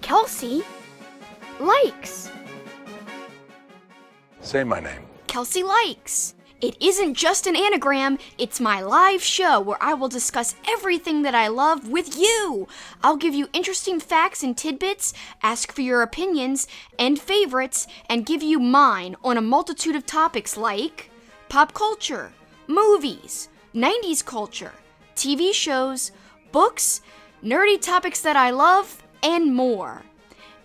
Kelsi likes. Say my name. Kelsi likes. It isn't just an anagram, it's my live show where I will discuss everything that I love with you. I'll give you interesting facts and tidbits, ask for your opinions and favorites, and give you mine on a multitude of topics like pop culture, movies, 90s culture, TV shows, books, nerdy topics that I love, and more.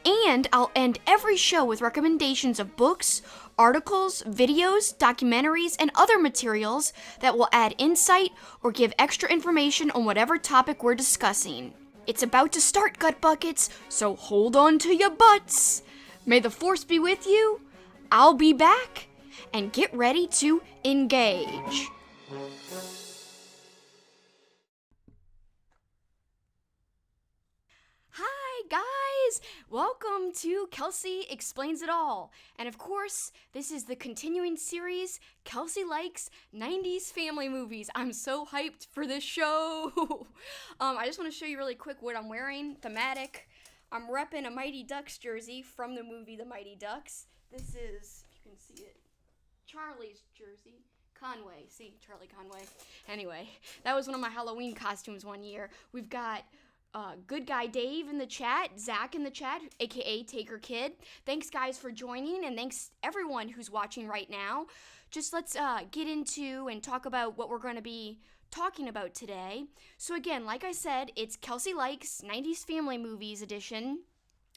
And I'll end every show with recommendations of books, articles, videos, documentaries, and other materials that will add insight or give extra information on whatever topic we're discussing. It's about to start, Gut Buckets, so hold on to your butts. May the force be with you. I'll be back, and get ready to engage. Hi, guys! Welcome to Kelsi Explains It All. And of course, this is the continuing series, Kelsi Likes 90s Family Movies. I'm so hyped for this show. I just want to show you really quick what I'm wearing, thematic. I'm repping a Mighty Ducks jersey from the movie The Mighty Ducks. This is, if you can see it, Charlie's jersey. Conway. See, Charlie Conway. Anyway, that was one of my Halloween costumes one year. We've got Good Guy Dave in the chat, Zach in the chat, aka Taker Kid. Thanks, guys, for joining, and thanks everyone who's watching right now. Just let's get into and talk about what we're going to be talking about today. So again, like I said, it's Kelsi Likes 90s Family Movies edition.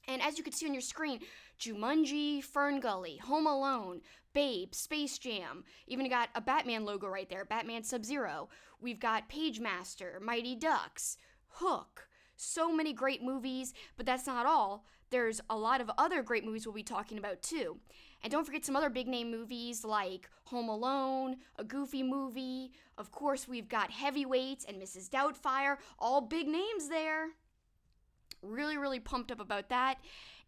And as you can see on your screen, Jumanji, Ferngully, Home Alone, Babe, Space Jam, even got a Batman logo right there, Batman Sub-Zero. We've got Pagemaster, Mighty Ducks, Hook. So many great movies, but that's not all. There's a lot of other great movies we'll be talking about too. And don't forget some other big name movies like Home Alone, a Goofy movie. Of course, we've got Heavyweights and Mrs. Doubtfire, all big names there. Really, really pumped up about that.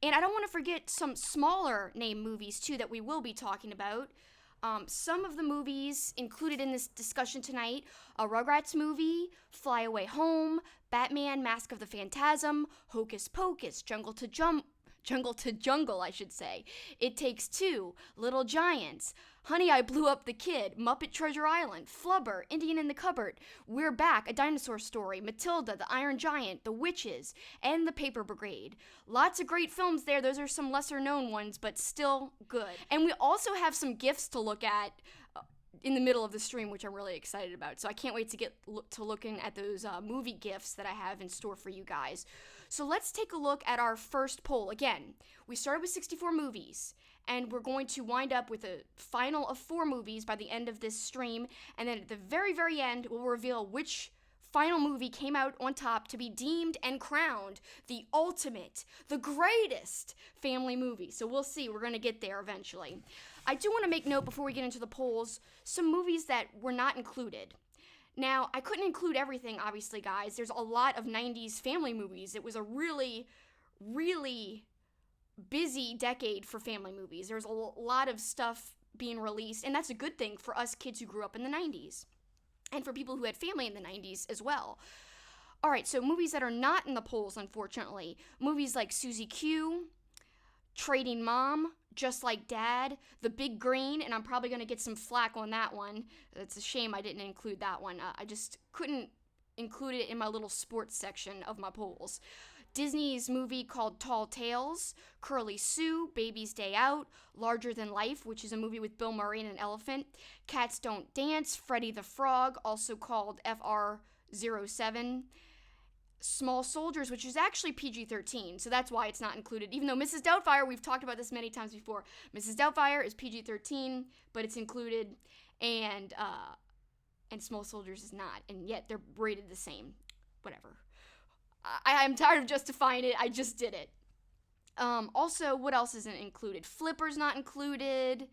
And I don't want to forget some smaller name movies too that we will be talking about. Some of the movies included in this discussion tonight, a Rugrats movie, Fly Away Home, Batman, Mask of the Phantasm, Hocus Pocus, Jungle to Jungle, I should say. It Takes Two, Little Giants, Honey, I Blew Up the Kid, Muppet Treasure Island, Flubber, Indian in the Cupboard, We're Back, A Dinosaur Story, Matilda, The Iron Giant, The Witches, and The Paper Brigade. Lots of great films there. Those are some lesser known ones, but still good. And we also have some gifts to look at in the middle of the stream, which I'm really excited about. So I can't wait to get to looking at those movie gifts that I have in store for you guys. So let's take a look at our first poll. Again, we started with 64 movies, and we're going to wind up with a final of 4 movies by the end of this stream, and then at the very, very end, we'll reveal which final movie came out on top to be deemed and crowned the ultimate, the greatest family movie. So we'll see. We're going to get there eventually. I do want to make note before we get into the polls, some movies that were not included. Now, I couldn't include everything, obviously, guys. There's a lot of 90s family movies. It was a really, really busy decade for family movies. There's a lot of stuff being released, and that's a good thing for us kids who grew up in the 90s, and for people who had family in the 90s as well. All right, so movies that are not in the polls, unfortunately. Movies like Susie Q, Trading Mom, Just Like Dad, The Big Green, and I'm probably going to get some flack on that one. It's a shame I didn't include that one. I just couldn't include it in my little sports section of my polls. Disney's movie called Tall Tales, Curly Sue, Baby's Day Out, Larger Than Life, which is a movie with Bill Murray and an elephant, Cats Don't Dance, Freddy the Frog, also called FR07, Small Soldiers, which is actually PG-13, so that's why it's not included. Even though Mrs. Doubtfire, we've talked about this many times before, Mrs. Doubtfire is PG-13, but it's included, and Small Soldiers is not, and yet they're rated the same. Whatever. I'm tired of justifying it. I just did it. Also, what else isn't included? Flipper's not included.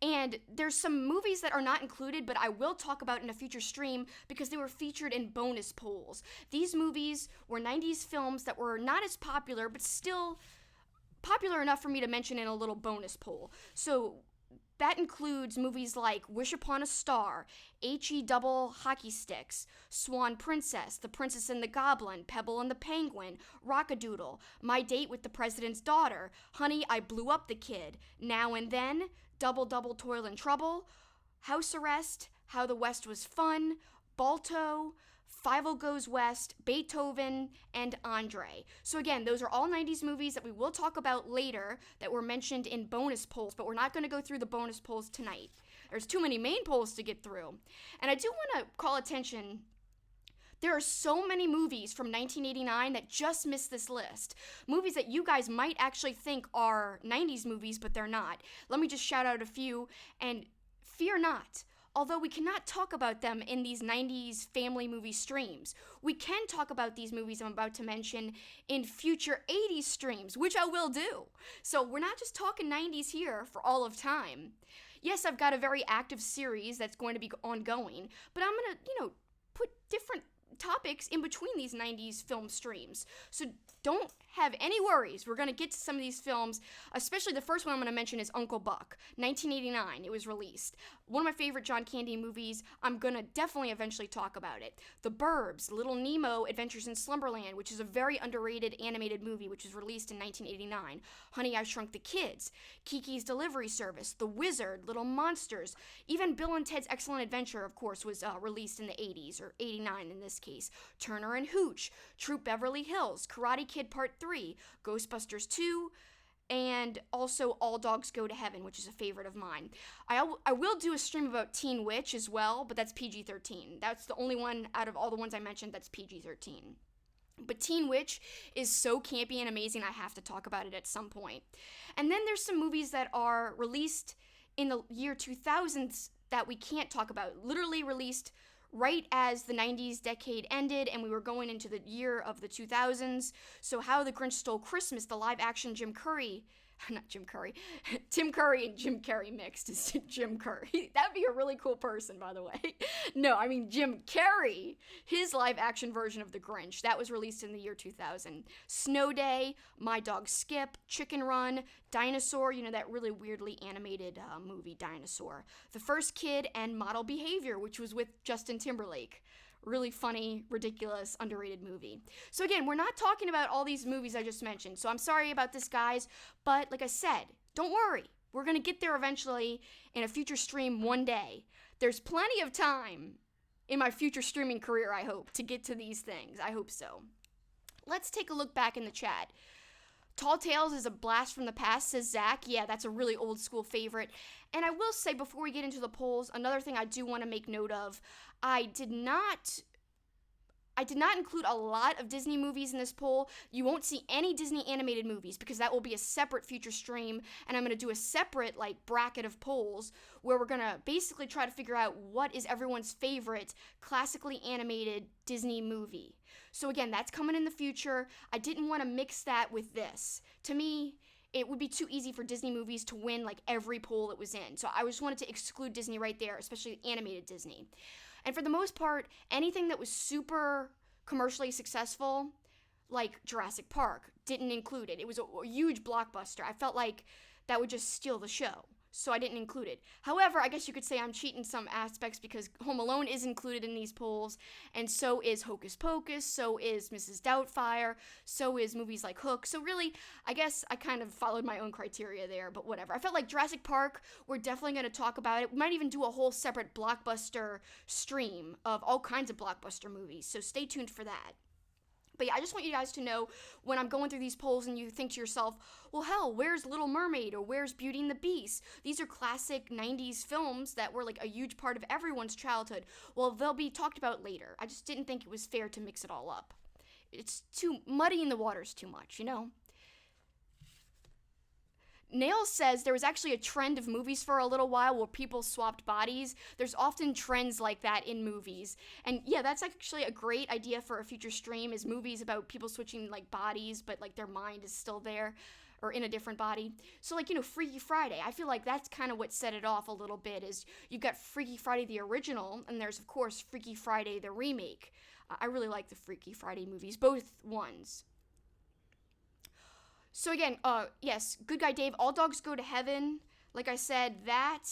And there's some movies that are not included, but I will talk about in a future stream because they were featured in bonus polls. These movies were 90s films that were not as popular, but still popular enough for me to mention in a little bonus poll. So that includes movies like Wish Upon a Star, H.E. Double Hockey Sticks, Swan Princess, The Princess and the Goblin, Pebble and the Penguin, Rockadoodle, My Date with the President's Daughter, Honey, I Blew Up the Kid, Now and Then, Double Double Toil and Trouble, House Arrest, How the West Was Fun, Balto, Fievel Goes West, Beethoven, and Andre. So again, those are all 90s movies that we will talk about later that were mentioned in bonus polls, but we're not going to go through the bonus polls tonight. There's too many main polls to get through. And I do want to call attention, there are so many movies from 1989 that just missed this list. Movies that you guys might actually think are 90s movies, but they're not. Let me just shout out a few, and fear not. Although we cannot talk about them in these 90s family movie streams, we can talk about these movies I'm about to mention in future 80s streams, which I will do. So we're not just talking 90s here for all of time. Yes, I've got a very active series that's going to be ongoing, but I'm going to, put different topics in between these 90s film streams. So don't have any worries. We're going to get to some of these films, especially the first one I'm going to mention is Uncle Buck, 1989. It was released. One of my favorite John Candy movies. I'm going to definitely eventually talk about it. The Burbs, Little Nemo, Adventures in Slumberland, which is a very underrated animated movie, which was released in 1989. Honey, I Shrunk the Kids, Kiki's Delivery Service, The Wizard, Little Monsters, even Bill and Ted's Excellent Adventure, of course, was released in the 80s, or 89 in this case. Turner and Hooch, Troop Beverly Hills, Karate Kid Part 3, Ghostbusters 2, and also All Dogs Go to Heaven, which is a favorite of mine. I will do a stream about Teen Witch as well, but that's PG-13. That's the only one out of all the ones I mentioned that's PG-13. But Teen Witch is so campy and amazing, I have to talk about it at some point. And then there's some movies that are released in the year 2000s that we can't talk about, literally released right as the 90s decade ended and we were going into the year of the 2000s. So How the Grinch Stole Christmas, the live-action Tim Curry and Jim Carrey mixed is Jim Curry. That'd be a really cool person, by the way. No, I mean Jim Carrey, his live-action version of The Grinch. That was released in the year 2000. Snow Day, My Dog Skip, Chicken Run, Dinosaur, that really weirdly animated movie Dinosaur. The First Kid, and Model Behavior, which was with Justin Timberlake. Really funny, ridiculous, underrated movie. So again, we're not talking about all these movies I just mentioned, so I'm sorry about this, guys, but like I said, don't worry. We're going to get there eventually in a future stream one day. There's plenty of time in my future streaming career, I hope, to get to these things. I hope so. Let's take a look back in the chat. Tall Tales is a blast from the past, says Zach. Yeah, that's a really old school favorite. And I will say, before we get into the polls, another thing I do want to make note of, I did not include a lot of Disney movies in this poll. You won't see any Disney animated movies because that will be a separate future stream, and I'm going to do a separate bracket of polls where we're going to basically try to figure out what is everyone's favorite classically animated Disney movie. So again, that's coming in the future. I didn't want to mix that with this. To me, it would be too easy for Disney movies to win every poll it was in. So I just wanted to exclude Disney right there, especially animated Disney. And for the most part, anything that was super commercially successful, like Jurassic Park, didn't include it. It was a huge blockbuster. I felt like that would just steal the show, so I didn't include it. However, I guess you could say I'm cheating some aspects because Home Alone is included in these polls, and so is Hocus Pocus, so is Mrs. Doubtfire, so is movies like Hook. So really, I guess I kind of followed my own criteria there, but whatever. I felt like Jurassic Park, we're definitely going to talk about it. We might even do a whole separate blockbuster stream of all kinds of blockbuster movies, so stay tuned for that. But yeah, I just want you guys to know when I'm going through these polls and you think to yourself, well, hell, where's Little Mermaid or where's Beauty and the Beast? These are classic 90s films that were a huge part of everyone's childhood. Well, they'll be talked about later. I just didn't think it was fair to mix it all up. It's too muddying the waters too much, Nails says there was actually a trend of movies for a little while where people swapped bodies. There's often trends like that in movies. And yeah, that's actually a great idea for a future stream, is movies about people switching bodies, but their mind is still there or in a different body. So Freaky Friday, I feel like that's kind of what set it off a little bit, is you've got Freaky Friday the original, and there's of course Freaky Friday the remake. I really like the Freaky Friday movies, both ones. So again, yes, Good Guy Dave, All Dogs Go to Heaven. like I said, that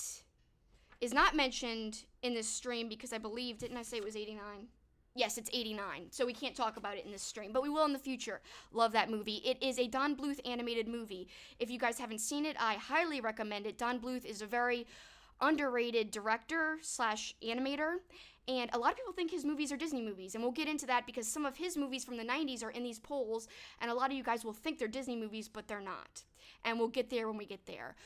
is not mentioned in this stream because I believe, didn't I say it was 89? Yes, it's 89, so we can't talk about it in this stream, but we will in the future. Love that movie. It is a Don Bluth animated movie. If you guys haven't seen it, I highly recommend it. Don Bluth is a very underrated director slash animator, and a lot of people think his movies are Disney movies, and we'll get into that because some of his movies from the 90s are in these polls, and a lot of you guys will think they're Disney movies, but they're not. And we'll get there when we get there.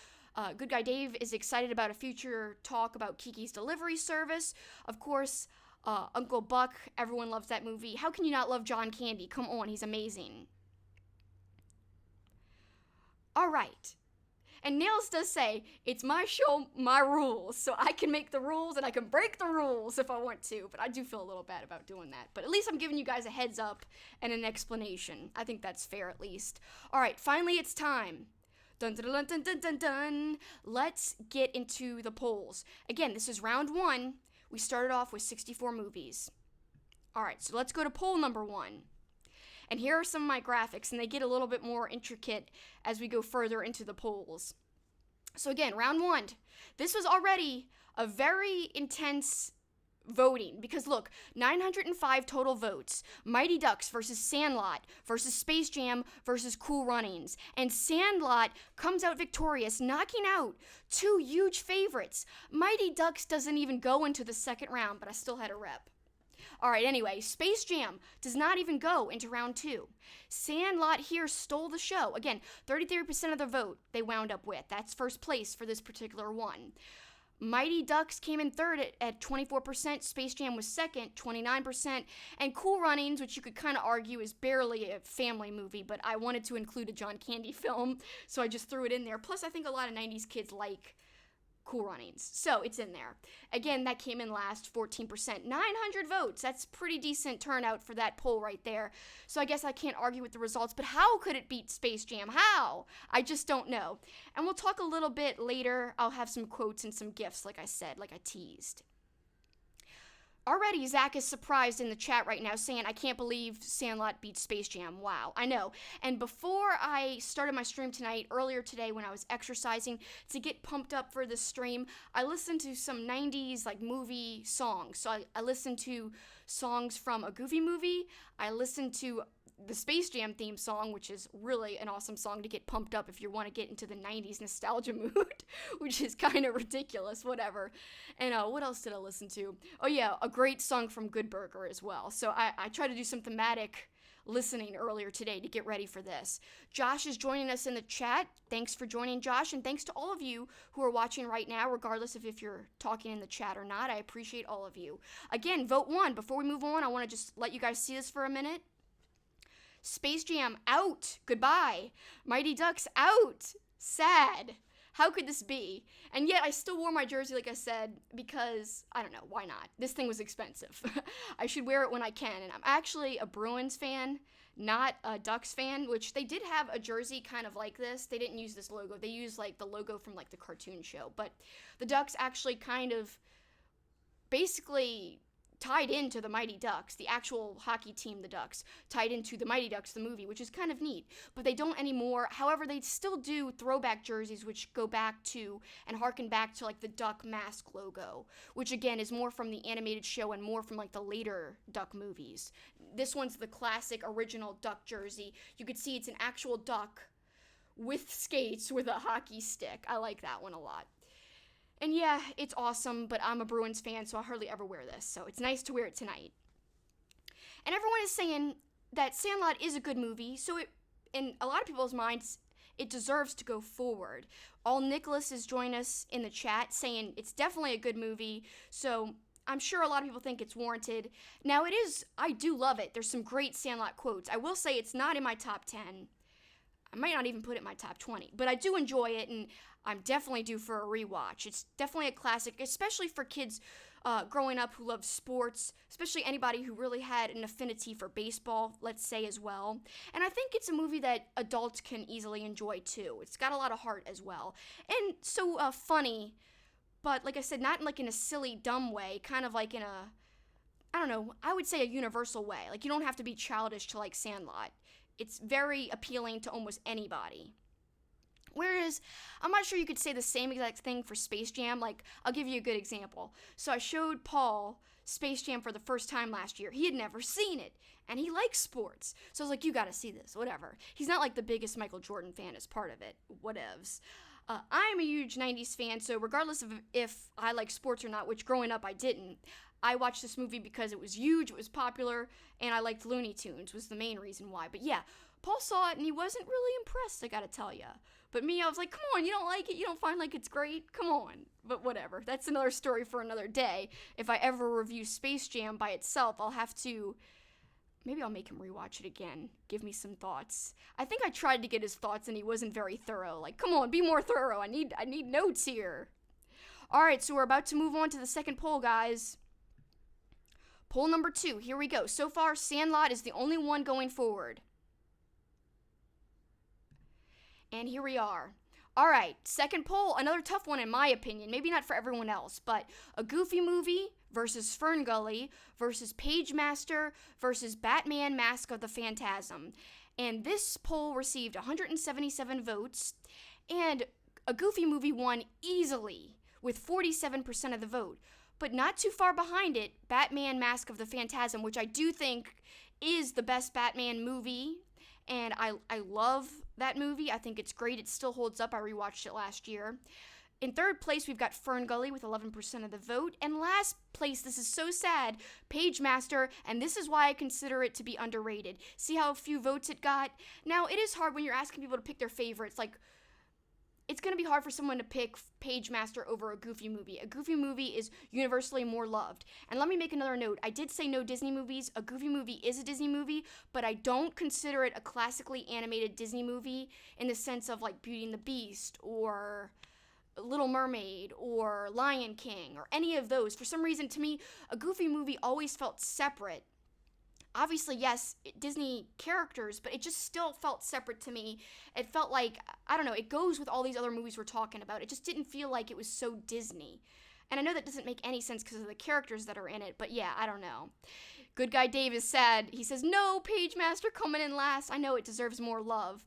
Good Guy Dave is excited about a future talk about Kiki's Delivery Service. Of course, Uncle Buck, everyone loves that movie. How can you not love John Candy? Come on, he's amazing. All right. And Nails does say, it's my show, my rules, so I can make the rules and I can break the rules if I want to, but I do feel a little bad about doing that. But at least I'm giving you guys a heads up and an explanation. I think that's fair at least. All right, finally it's time. Dun dun dun dun dun dun dun. Let's get into the polls. Again, this is round 1. We started off with 64 movies. All right, so let's go to poll number 1. And here are some of my graphics, and they get a little bit more intricate as we go further into the polls. So again, round 1. This was already a very intense voting, because look, 905 total votes. Mighty Ducks versus Sandlot versus Space Jam versus Cool Runnings. And Sandlot comes out victorious, knocking out 2 huge favorites. Mighty Ducks doesn't even go into the second round, but I still had a rep. Alright, anyway, Space Jam does not even go into round 2. Sandlot here stole the show. Again, 33% of the vote they wound up with. That's first place for this particular one. Mighty Ducks came in third at 24%. Space Jam was second, 29%. And Cool Runnings, which you could kind of argue is barely a family movie, but I wanted to include a John Candy film, so I just threw it in there. Plus, I think a lot of 90s kids like Cool Runnings, so it's in there. Again, that came in last, 14%. 900 votes, that's pretty decent turnout for that poll right there. So I guess I can't argue with the results, but how could it beat Space Jam? How? I just don't know. And we'll talk a little bit later. I'll have some quotes and some gifts, like I said, like I teased. Already, Zach is surprised in the chat right now, saying, I can't believe Sandlot beat Space Jam. Wow, I know. And before I started my stream tonight, earlier today when I was exercising, to get pumped up for this stream, I listened to some 90s, movie songs. So I listened to songs from a Goofy movie. I listened to the Space Jam theme song, which is really an awesome song to get pumped up if you want to get into the 90s nostalgia mood, which is kind of ridiculous, whatever. And what else did I listen to? Oh yeah, a great song from Good Burger as well. So I tried to do some thematic listening earlier today to get ready for this. Josh is joining us in the chat. Thanks for joining, Josh, and thanks to all of you who are watching right now, regardless of if you're talking in the chat or not. I appreciate all of you. Again, vote 1. Before we move on, I want to just let you guys see this for a minute. Space Jam out. Goodbye. Mighty Ducks out. Sad. How could this be? And yet I still wore my jersey, like I said, because, I don't know, why not? This thing was expensive. I should wear it when I can. And I'm actually a Bruins fan, not a Ducks fan, which they did have a jersey kind of like this. They didn't use this logo. They used the logo from the cartoon show. But the Ducks actually kind of basically tied into the Mighty Ducks, the actual hockey team, the Ducks, tied into the Mighty Ducks, the movie, which is kind of neat. But they don't anymore. However, they still do throwback jerseys, which go back to and harken back to the Duck mask logo, which again is more from the animated show and more from the later Duck movies. This one's the classic original Duck jersey. You could see it's an actual duck with skates with a hockey stick. I like that one a lot. And yeah, it's awesome, but I'm a Bruins fan, so I hardly ever wear this, so it's nice to wear it tonight. And everyone is saying that Sandlot is a good movie, so in a lot of people's minds, it deserves to go forward. All Nicholas is joining us in the chat, saying it's definitely a good movie, so I'm sure a lot of people think it's warranted. Now I do love it. There's some great Sandlot quotes. I will say it's not in my top 10. I might not even put it in my top 20, but I do enjoy it, and I'm definitely due for a rewatch. It's definitely a classic, especially for kids growing up who love sports, especially anybody who really had an affinity for baseball, let's say, as well. And I think it's a movie that adults can easily enjoy, too. It's got a lot of heart as well. And so funny, but like I said, not in a silly, dumb way, kind of in a, I don't know, I would say a universal way. You don't have to be childish to like Sandlot. It's very appealing to almost anybody. Whereas, I'm not sure you could say the same exact thing for Space Jam. Like, I'll give you a good example. So I showed Paul Space Jam for the first time last year. He had never seen it, and he likes sports. So I was like, you gotta see this, whatever. He's not like the biggest Michael Jordan fan as part of it, whatevs. I'm a huge 90s fan, so regardless of if I like sports or not, which growing up I didn't, I watched this movie because it was huge, it was popular, and I liked Looney Tunes was the main reason why. But yeah, Paul saw it and he wasn't really impressed, I gotta tell ya. But me, I was like, come on, you don't like it? You don't find like it's great? Come on. But whatever, that's another story for another day. If I ever review Space Jam by itself, I'll have to... Maybe I'll make him rewatch it again. Give me some thoughts. I think I tried to get his thoughts and he wasn't very thorough. Like, come on, be more thorough. I need notes here. Alright, so we're about to move on to the second poll, guys. Poll number 2. Here we go. So far, Sandlot is the only one going forward. And here we are. Alright, second poll. Another tough one in my opinion. Maybe not for everyone else, but a Goofy movie versus Ferngully versus Pagemaster versus Batman Mask of the Phantasm. And this poll received 177 votes, and a Goofy movie won easily with 47% of the vote. But not too far behind it, Batman Mask of the Phantasm, which I do think is the best Batman movie, and I love that movie. I think it's great. It still holds up. I rewatched it last year. In third place, we've got Ferngully with 11% of the vote. And last place, this is so sad, Pagemaster, and this is why I consider it to be underrated. See how few votes it got? Now, it is hard when you're asking people to pick their favorites. Like, it's going to be hard for someone to pick Pagemaster over a Goofy movie. A Goofy movie is universally more loved. And let me make another note. I did say no Disney movies. A Goofy movie is a Disney movie, but I don't consider it a classically animated Disney movie in the sense of like Beauty and the Beast or Little Mermaid or Lion King or any of those. For some reason, to me, a Goofy movie always felt separate. Obviously, yes, Disney characters, but it just still felt separate to me. It felt like, I don't know, it goes with all these other movies we're talking about. It just didn't feel like it was so Disney. And I know that doesn't make any sense because of the characters that are in it, but yeah, I don't know. Good Guy Dave is sad. He says, no, Pagemaster coming in last. I know it deserves more love.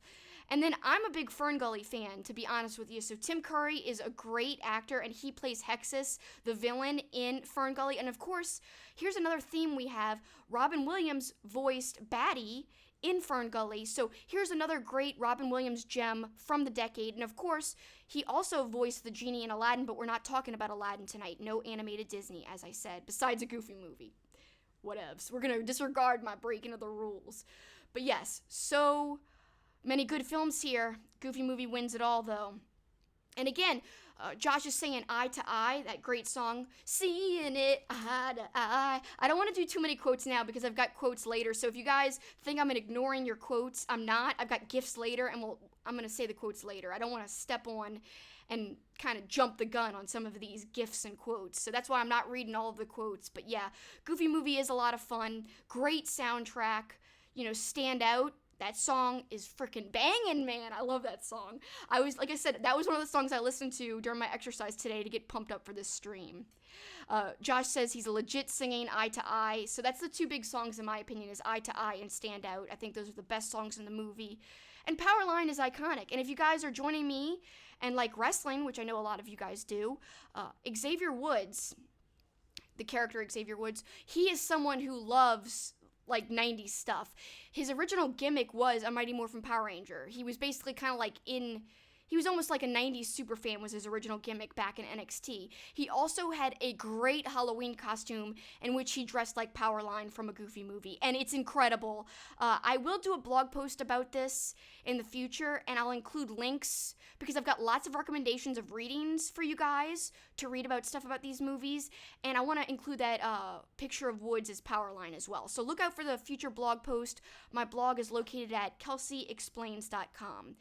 And then I'm a big Ferngully fan, to be honest with you. So Tim Curry is a great actor, and he plays Hexus, the villain in Ferngully. And of course, here's another theme we have. Robin Williams voiced Batty in Ferngully. So here's another great Robin Williams gem from the decade. And of course, he also voiced the genie in Aladdin, but we're not talking about Aladdin tonight. No animated Disney, as I said, besides a Goofy movie. Whatevs. We're going to disregard my breaking of the rules. But yes, so many good films here. Goofy movie wins it all, though. And again, Josh is singing Eye to Eye, that great song. Seeing it eye to eye. I don't want to do too many quotes now because I've got quotes later. So if you guys think I'm ignoring your quotes, I'm not. I've got gifts later, and I'm going to say the quotes later. I don't want to step on and kind of jump the gun on some of these gifs and quotes. So that's why I'm not reading all of the quotes. But yeah, Goofy movie is a lot of fun. Great soundtrack. You know, stand out. That song is freaking banging, man. I love that song. Like I said, that was one of the songs I listened to during my exercise today to get pumped up for this stream. Josh says he's legit singing Eye to Eye. So that's the two big songs, in my opinion, is Eye to Eye and Stand Out. I think those are the best songs in the movie. And Powerline is iconic. And if you guys are joining me and like wrestling, which I know a lot of you guys do, Xavier Woods, the character Xavier Woods, he is someone who loves like 90s stuff. His original gimmick was a Mighty Morphin Power Ranger. He was basically kind of like he was almost like a 90s super fan was his original gimmick back in NXT. He also had a great Halloween costume in which he dressed like Powerline from a Goofy movie, and it's incredible. I will do a blog post about this in the future, and I'll include links because I've got lots of recommendations of readings for you guys to read about stuff about these movies, and I want to include that picture of Woods as Powerline as well. So look out for the future blog post. My blog is located at KelsiExplains.com.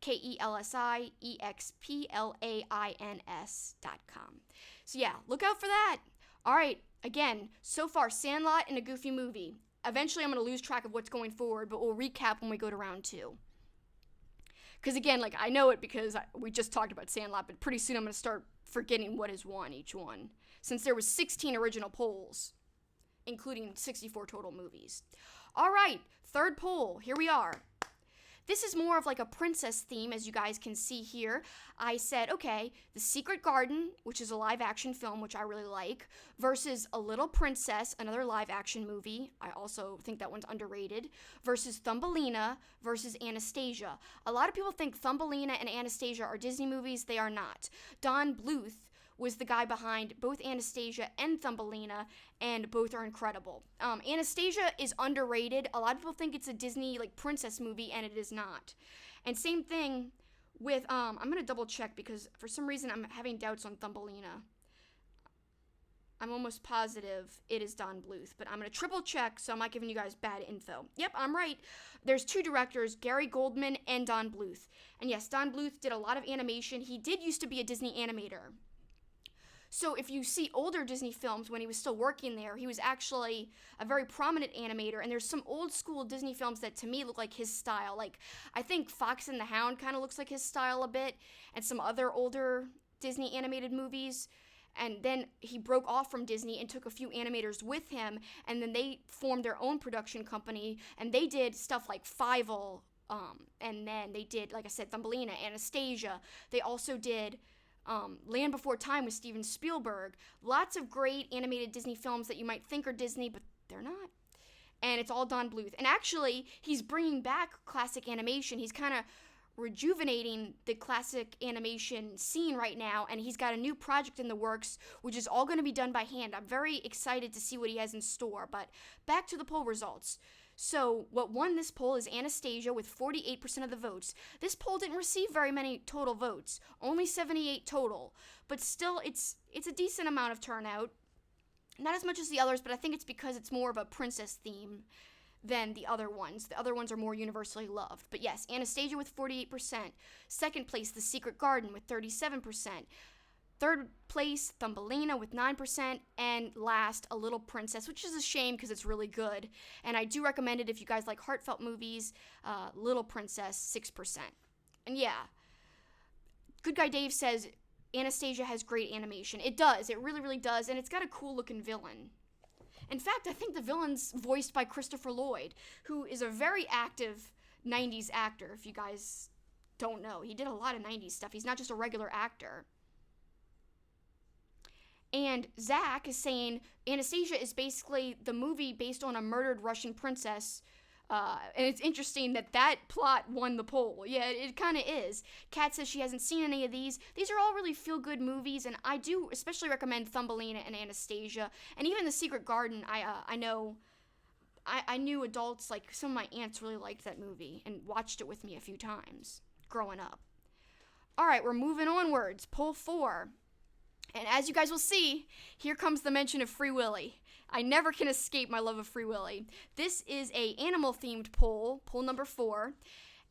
KelsiExplains.com. So yeah, look out for that. All right, again, so far, Sandlot and a Goofy movie. Eventually, I'm going to lose track of what's going forward, but we'll recap when we go to round 2. Because again, like I know it because we just talked about Sandlot, but pretty soon I'm going to start forgetting what has won each one. Since there was 16 original polls, including 64 total movies. All right, third poll. Here we are. This is more of like a princess theme, as you guys can see here. I said, okay, The Secret Garden, which is a live action film, which I really like, versus A Little Princess, another live action movie. I also think that one's underrated, versus Thumbelina versus Anastasia. A lot of people think Thumbelina and Anastasia are Disney movies. They are not. Don Bluth was the guy behind both Anastasia and Thumbelina, and both are incredible. Anastasia is underrated. A lot of people think it's a Disney like princess movie, and it is not. And same thing with, I'm gonna double check because for some reason I'm having doubts on Thumbelina. I'm almost positive it is Don Bluth, but I'm gonna triple check so I'm not giving you guys bad info. Yep, I'm right. There's two directors, Gary Goldman and Don Bluth. And yes, Don Bluth did a lot of animation. He did used to be a Disney animator. So if you see older Disney films when he was still working there, he was actually a very prominent animator. And there's some old school Disney films that to me look like his style. Like, I think Fox and the Hound kind of looks like his style a bit, and some other older Disney animated movies. And then he broke off from Disney and took a few animators with him, and then they formed their own production company, and they did stuff like Fievel, and then they did, like I said, Thumbelina, Anastasia. They also did Land Before Time with Steven Spielberg. Lots of great animated Disney films that you might think are Disney, but they're not. And it's all Don Bluth. And actually, he's bringing back classic animation. He's kind of rejuvenating the classic animation scene right now, and he's got a new project in the works, which is all going to be done by hand. I'm very excited to see what he has in store. But back to the poll results. So what won this poll is Anastasia with 48% of the votes. This poll didn't receive very many total votes, only 78 total, but still it's a decent amount of turnout. Not as much as the others, but I think it's because it's more of a princess theme than the other ones. The other ones are more universally loved. But yes, Anastasia with 48%. Second place, The Secret Garden with 37%. Third place, Thumbelina with 9%, and last, A Little Princess, which is a shame because it's really good. And I do recommend it if you guys like heartfelt movies. Little Princess, 6%. And yeah, Good Guy Dave says Anastasia has great animation. It does. It really, really does. And it's got a cool looking villain. In fact, I think the villain's voiced by Christopher Lloyd, who is a very active 90s actor, if you guys don't know. He did a lot of 90s stuff. He's not just a regular actor. And Zach is saying Anastasia is basically the movie based on a murdered Russian princess. And it's interesting that plot won the poll. Yeah, it kind of is. Kat says she hasn't seen any of these. These are all really feel-good movies, and I do especially recommend Thumbelina and Anastasia. And even The Secret Garden, I knew adults, like some of my aunts really liked that movie and watched it with me a few times growing up. All right, we're moving onwards. Poll 4. And as you guys will see, here comes the mention of Free Willy. I never can escape my love of Free Willy. This is a animal-themed poll number 4,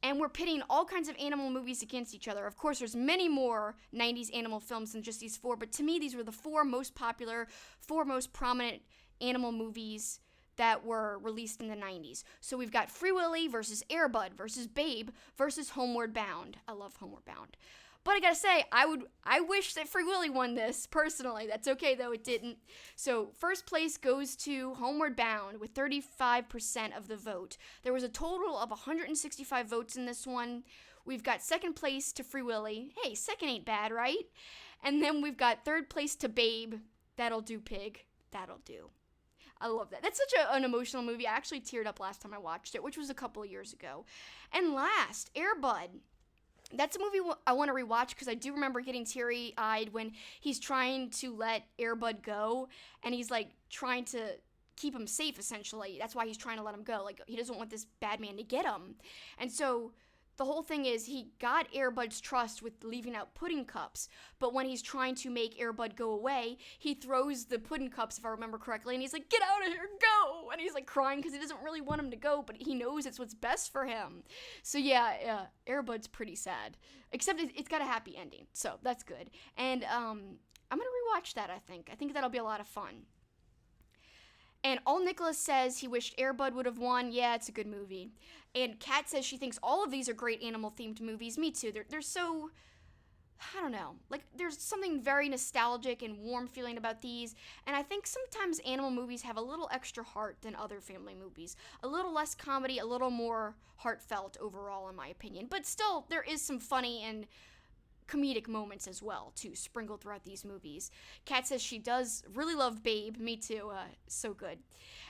and we're pitting all kinds of animal movies against each other. Of course, there's many more 90s animal films than just these 4, but to me, these were the 4 most popular, 4 most prominent animal movies that were released in the 90s. So we've got Free Willy versus Air Bud versus Babe versus Homeward Bound. I love Homeward Bound. But I gotta say, I wish that Free Willy won this, personally. That's okay, though, it didn't. So, first place goes to Homeward Bound with 35% of the vote. There was a total of 165 votes in this one. We've got second place to Free Willy. Hey, second ain't bad, right? And then we've got third place to Babe. That'll do, pig. That'll do. I love that. That's such an emotional movie. I actually teared up last time I watched it, which was a couple of years ago. And last, Air Bud. That's a movie I want to rewatch because I do remember getting teary-eyed when he's trying to let Air Bud go, and he's, like, trying to keep him safe, essentially. That's why he's trying to let him go. Like, he doesn't want this bad man to get him. And so the whole thing is he got Air Bud's trust with leaving out pudding cups, but when he's trying to make Air Bud go away, he throws the pudding cups, if I remember correctly, and he's like, get out of here, go! And he's like crying because he doesn't really want him to go, but he knows it's what's best for him. So yeah, Air Bud's pretty sad. Except it's got a happy ending, so that's good. And I'm gonna rewatch that, I think. I think that'll be a lot of fun. And All Nicholas says he wished Air Bud would have won. Yeah, it's a good movie. And Kat says she thinks all of these are great animal-themed movies. Me too. They're so I don't know, like there's something very nostalgic and warm feeling about these, and I think sometimes animal movies have a little extra heart than other family movies. A little less comedy, a little more heartfelt overall in my opinion, but still there is some funny and comedic moments as well, too, sprinkled throughout these movies. Kat says she does really love Babe. Me too. So good.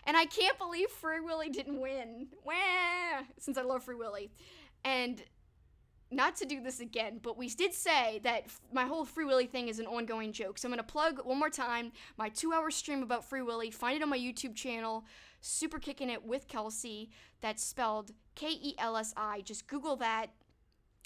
And I can't believe Free Willy didn't win. Wah! Since I love Free Willy. And not to do this again, but we did say that my whole Free Willy thing is an ongoing joke. So I'm going to plug one more time my 2-hour stream about Free Willy. Find it on my YouTube channel, Super Kicking It with Kelsi. That's spelled Kelsi. Just Google that,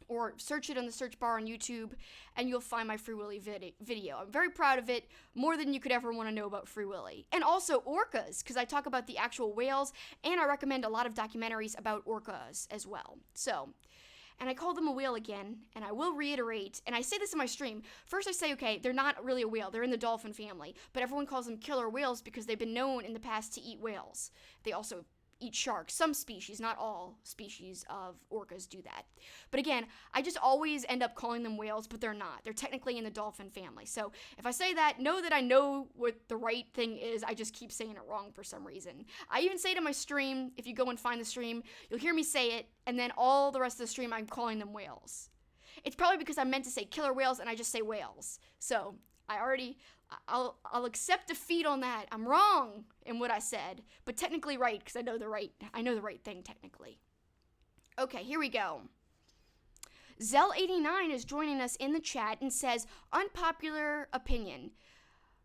or search it on the search bar on YouTube, and you'll find my Free Willy video. I'm very proud of it, more than you could ever want to know about Free Willy. And also orcas, because I talk about the actual whales, and I recommend a lot of documentaries about orcas as well. So, and I call them a whale again, and I will reiterate, and I say this in my stream. First I say, okay, they're not really a whale, they're in the dolphin family, but everyone calls them killer whales because they've been known in the past to eat whales. They also eat sharks. Some species, not all species of orcas do that. But again, I just always end up calling them whales, but they're not. They're technically in the dolphin family. So if I say that, know that I know what the right thing is. I just keep saying it wrong for some reason. I even say it in my stream. If you go and find the stream, you'll hear me say it, and then all the rest of the stream, I'm calling them whales. It's probably because I meant to say killer whales, and I just say whales. So I'll accept defeat on that. I'm wrong in what I said, but technically right, because I know the right thing technically. Okay, here we go. Zell89 is joining us in the chat and says, unpopular opinion.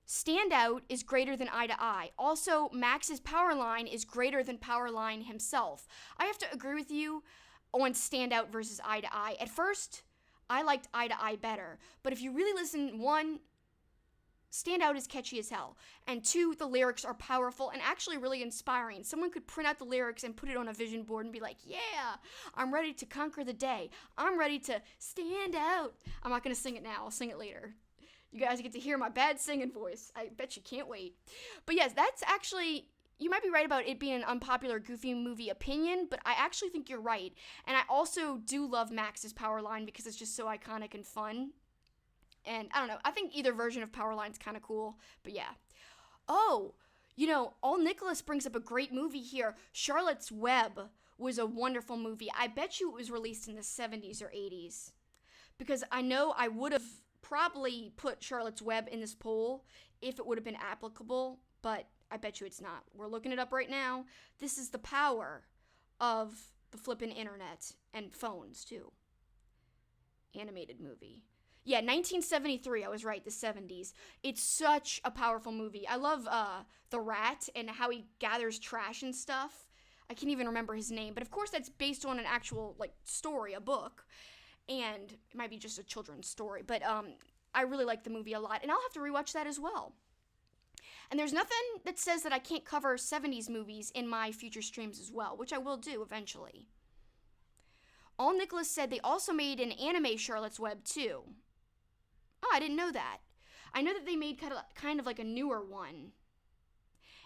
Standout is greater than Eye to Eye. Also, Max's Powerline is greater than Powerline himself. I have to agree with you on Standout versus Eye to Eye. At first, I liked Eye to Eye better, but if you really listen, one, Standout is catchy as hell, and two, the lyrics are powerful and actually really inspiring. Someone could print out the lyrics and put it on a vision board and be like, yeah, I'm ready to conquer the day. I'm ready to stand out. I'm not going to sing it now. I'll sing it later. You guys get to hear my bad singing voice. I bet you can't wait. But yes, that's actually, you might be right about it being an unpopular Goofy movie opinion, but I actually think you're right. And I also do love Max's Powerline because it's just so iconic and fun. And I don't know, I think either version of Powerline's kind of cool, but yeah. Oh, All Nicholas brings up a great movie here. Charlotte's Web was a wonderful movie. I bet you it was released in the 70s or 80s. Because I know I would have probably put Charlotte's Web in this poll if it would have been applicable, but I bet you it's not. We're looking it up right now. This is the power of the flippin' internet and phones, too. Animated movie. Yeah, 1973, I was right, the 70s. It's such a powerful movie. I love the rat and how he gathers trash and stuff. I can't even remember his name, but of course that's based on an actual, story, a book. And it might be just a children's story, but I really like the movie a lot, and I'll have to rewatch that as well. And there's nothing that says that I can't cover 70s movies in my future streams as well, which I will do eventually. All Nicholas said they also made an anime Charlotte's Web too. Oh, I didn't know that. I know that they made kind of like a newer one.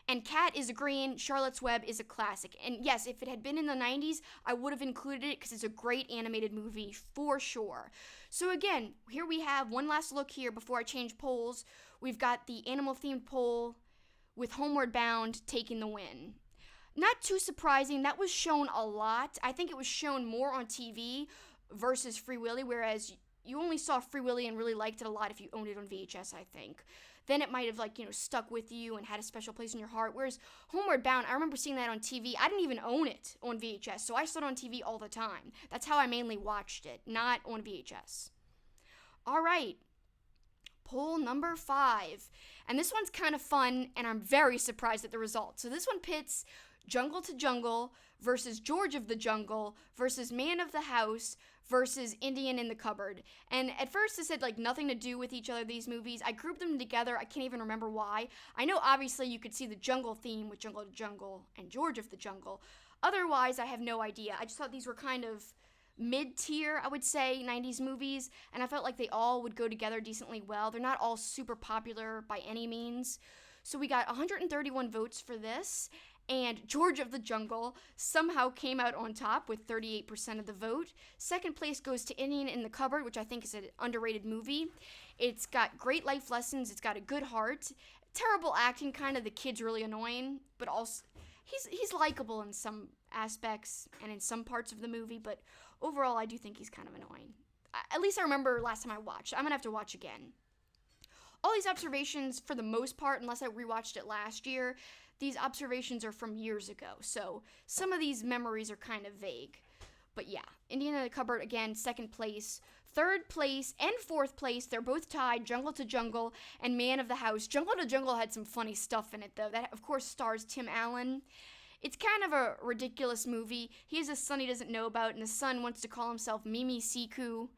And Kat is agreeing Charlotte's Web is a classic. And yes, if it had been in the 90s, I would have included it because it's a great animated movie for sure. So again, here we have one last look here before I change polls. We've got the animal-themed poll with Homeward Bound taking the win. Not too surprising. That was shown a lot. I think it was shown more on TV versus Free Willy, whereas you only saw Free Willy and really liked it a lot if you owned it on VHS, I think. Then it might have, stuck with you and had a special place in your heart. Whereas Homeward Bound, I remember seeing that on TV. I didn't even own it on VHS, so I saw it on TV all the time. That's how I mainly watched it, not on VHS. All right. Poll number 5. And this one's kind of fun, and I'm very surprised at the result. So this one pits Jungle to Jungle versus George of the Jungle versus Man of the House versus Indian in the Cupboard. And at first it said nothing to do with each other, these movies. I grouped them together. I can't even remember why. I know obviously you could see the jungle theme with Jungle to Jungle and George of the Jungle. Otherwise, I have no idea. I just thought these were kind of mid-tier, I would say, 90s movies, and I felt like they all would go together decently well. They're not all super popular by any means. So we got 131 votes for this, And George of the Jungle somehow came out on top with 38% of the vote. Second place goes to Indian in the Cupboard, which I think is an underrated movie. It's got great life lessons. It's got a good heart. Terrible acting, kind of. The kid's really annoying, but also he's likable in some aspects and in some parts of the movie, but overall I do think he's kind of annoying. At least I remember last time I watched. I'm going to have to watch again. All these observations, for the most part, unless I rewatched it last year, these observations are from years ago, so some of these memories are kind of vague. But yeah, Indian in the Cupboard, again, second place. Third place and fourth place, they're both tied, Jungle to Jungle and Man of the House. Jungle to Jungle had some funny stuff in it, though. That, of course, stars Tim Allen. It's kind of a ridiculous movie. He has a son he doesn't know about, and the son wants to call himself Mimi Siku.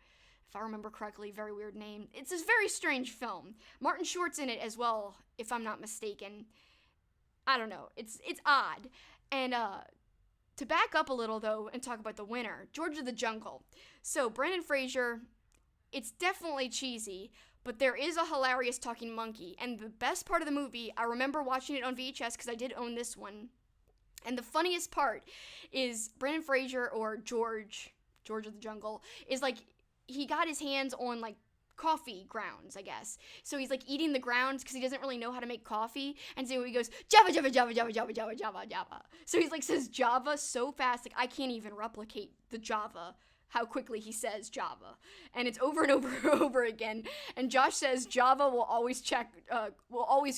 If I remember correctly, very weird name. It's a very strange film. Martin Short's in it as well, if I'm not mistaken. I don't know. It's odd. And to back up a little, though, and talk about the winner, George of the Jungle. So, Brendan Fraser, it's definitely cheesy, but there is a hilarious talking monkey. And the best part of the movie, I remember watching it on VHS because I did own this one. And the funniest part is Brendan Fraser, or George of the Jungle, is like, he got his hands on, like, coffee grounds, I guess. So he's, like, eating the grounds because he doesn't really know how to make coffee. And so he goes, Java, Java, Java, Java, Java, Java, Java, Java. So he's, like, says Java so fast, like, I can't even replicate the Java, how quickly he says Java. And it's over and over and over again. And Josh says Java will always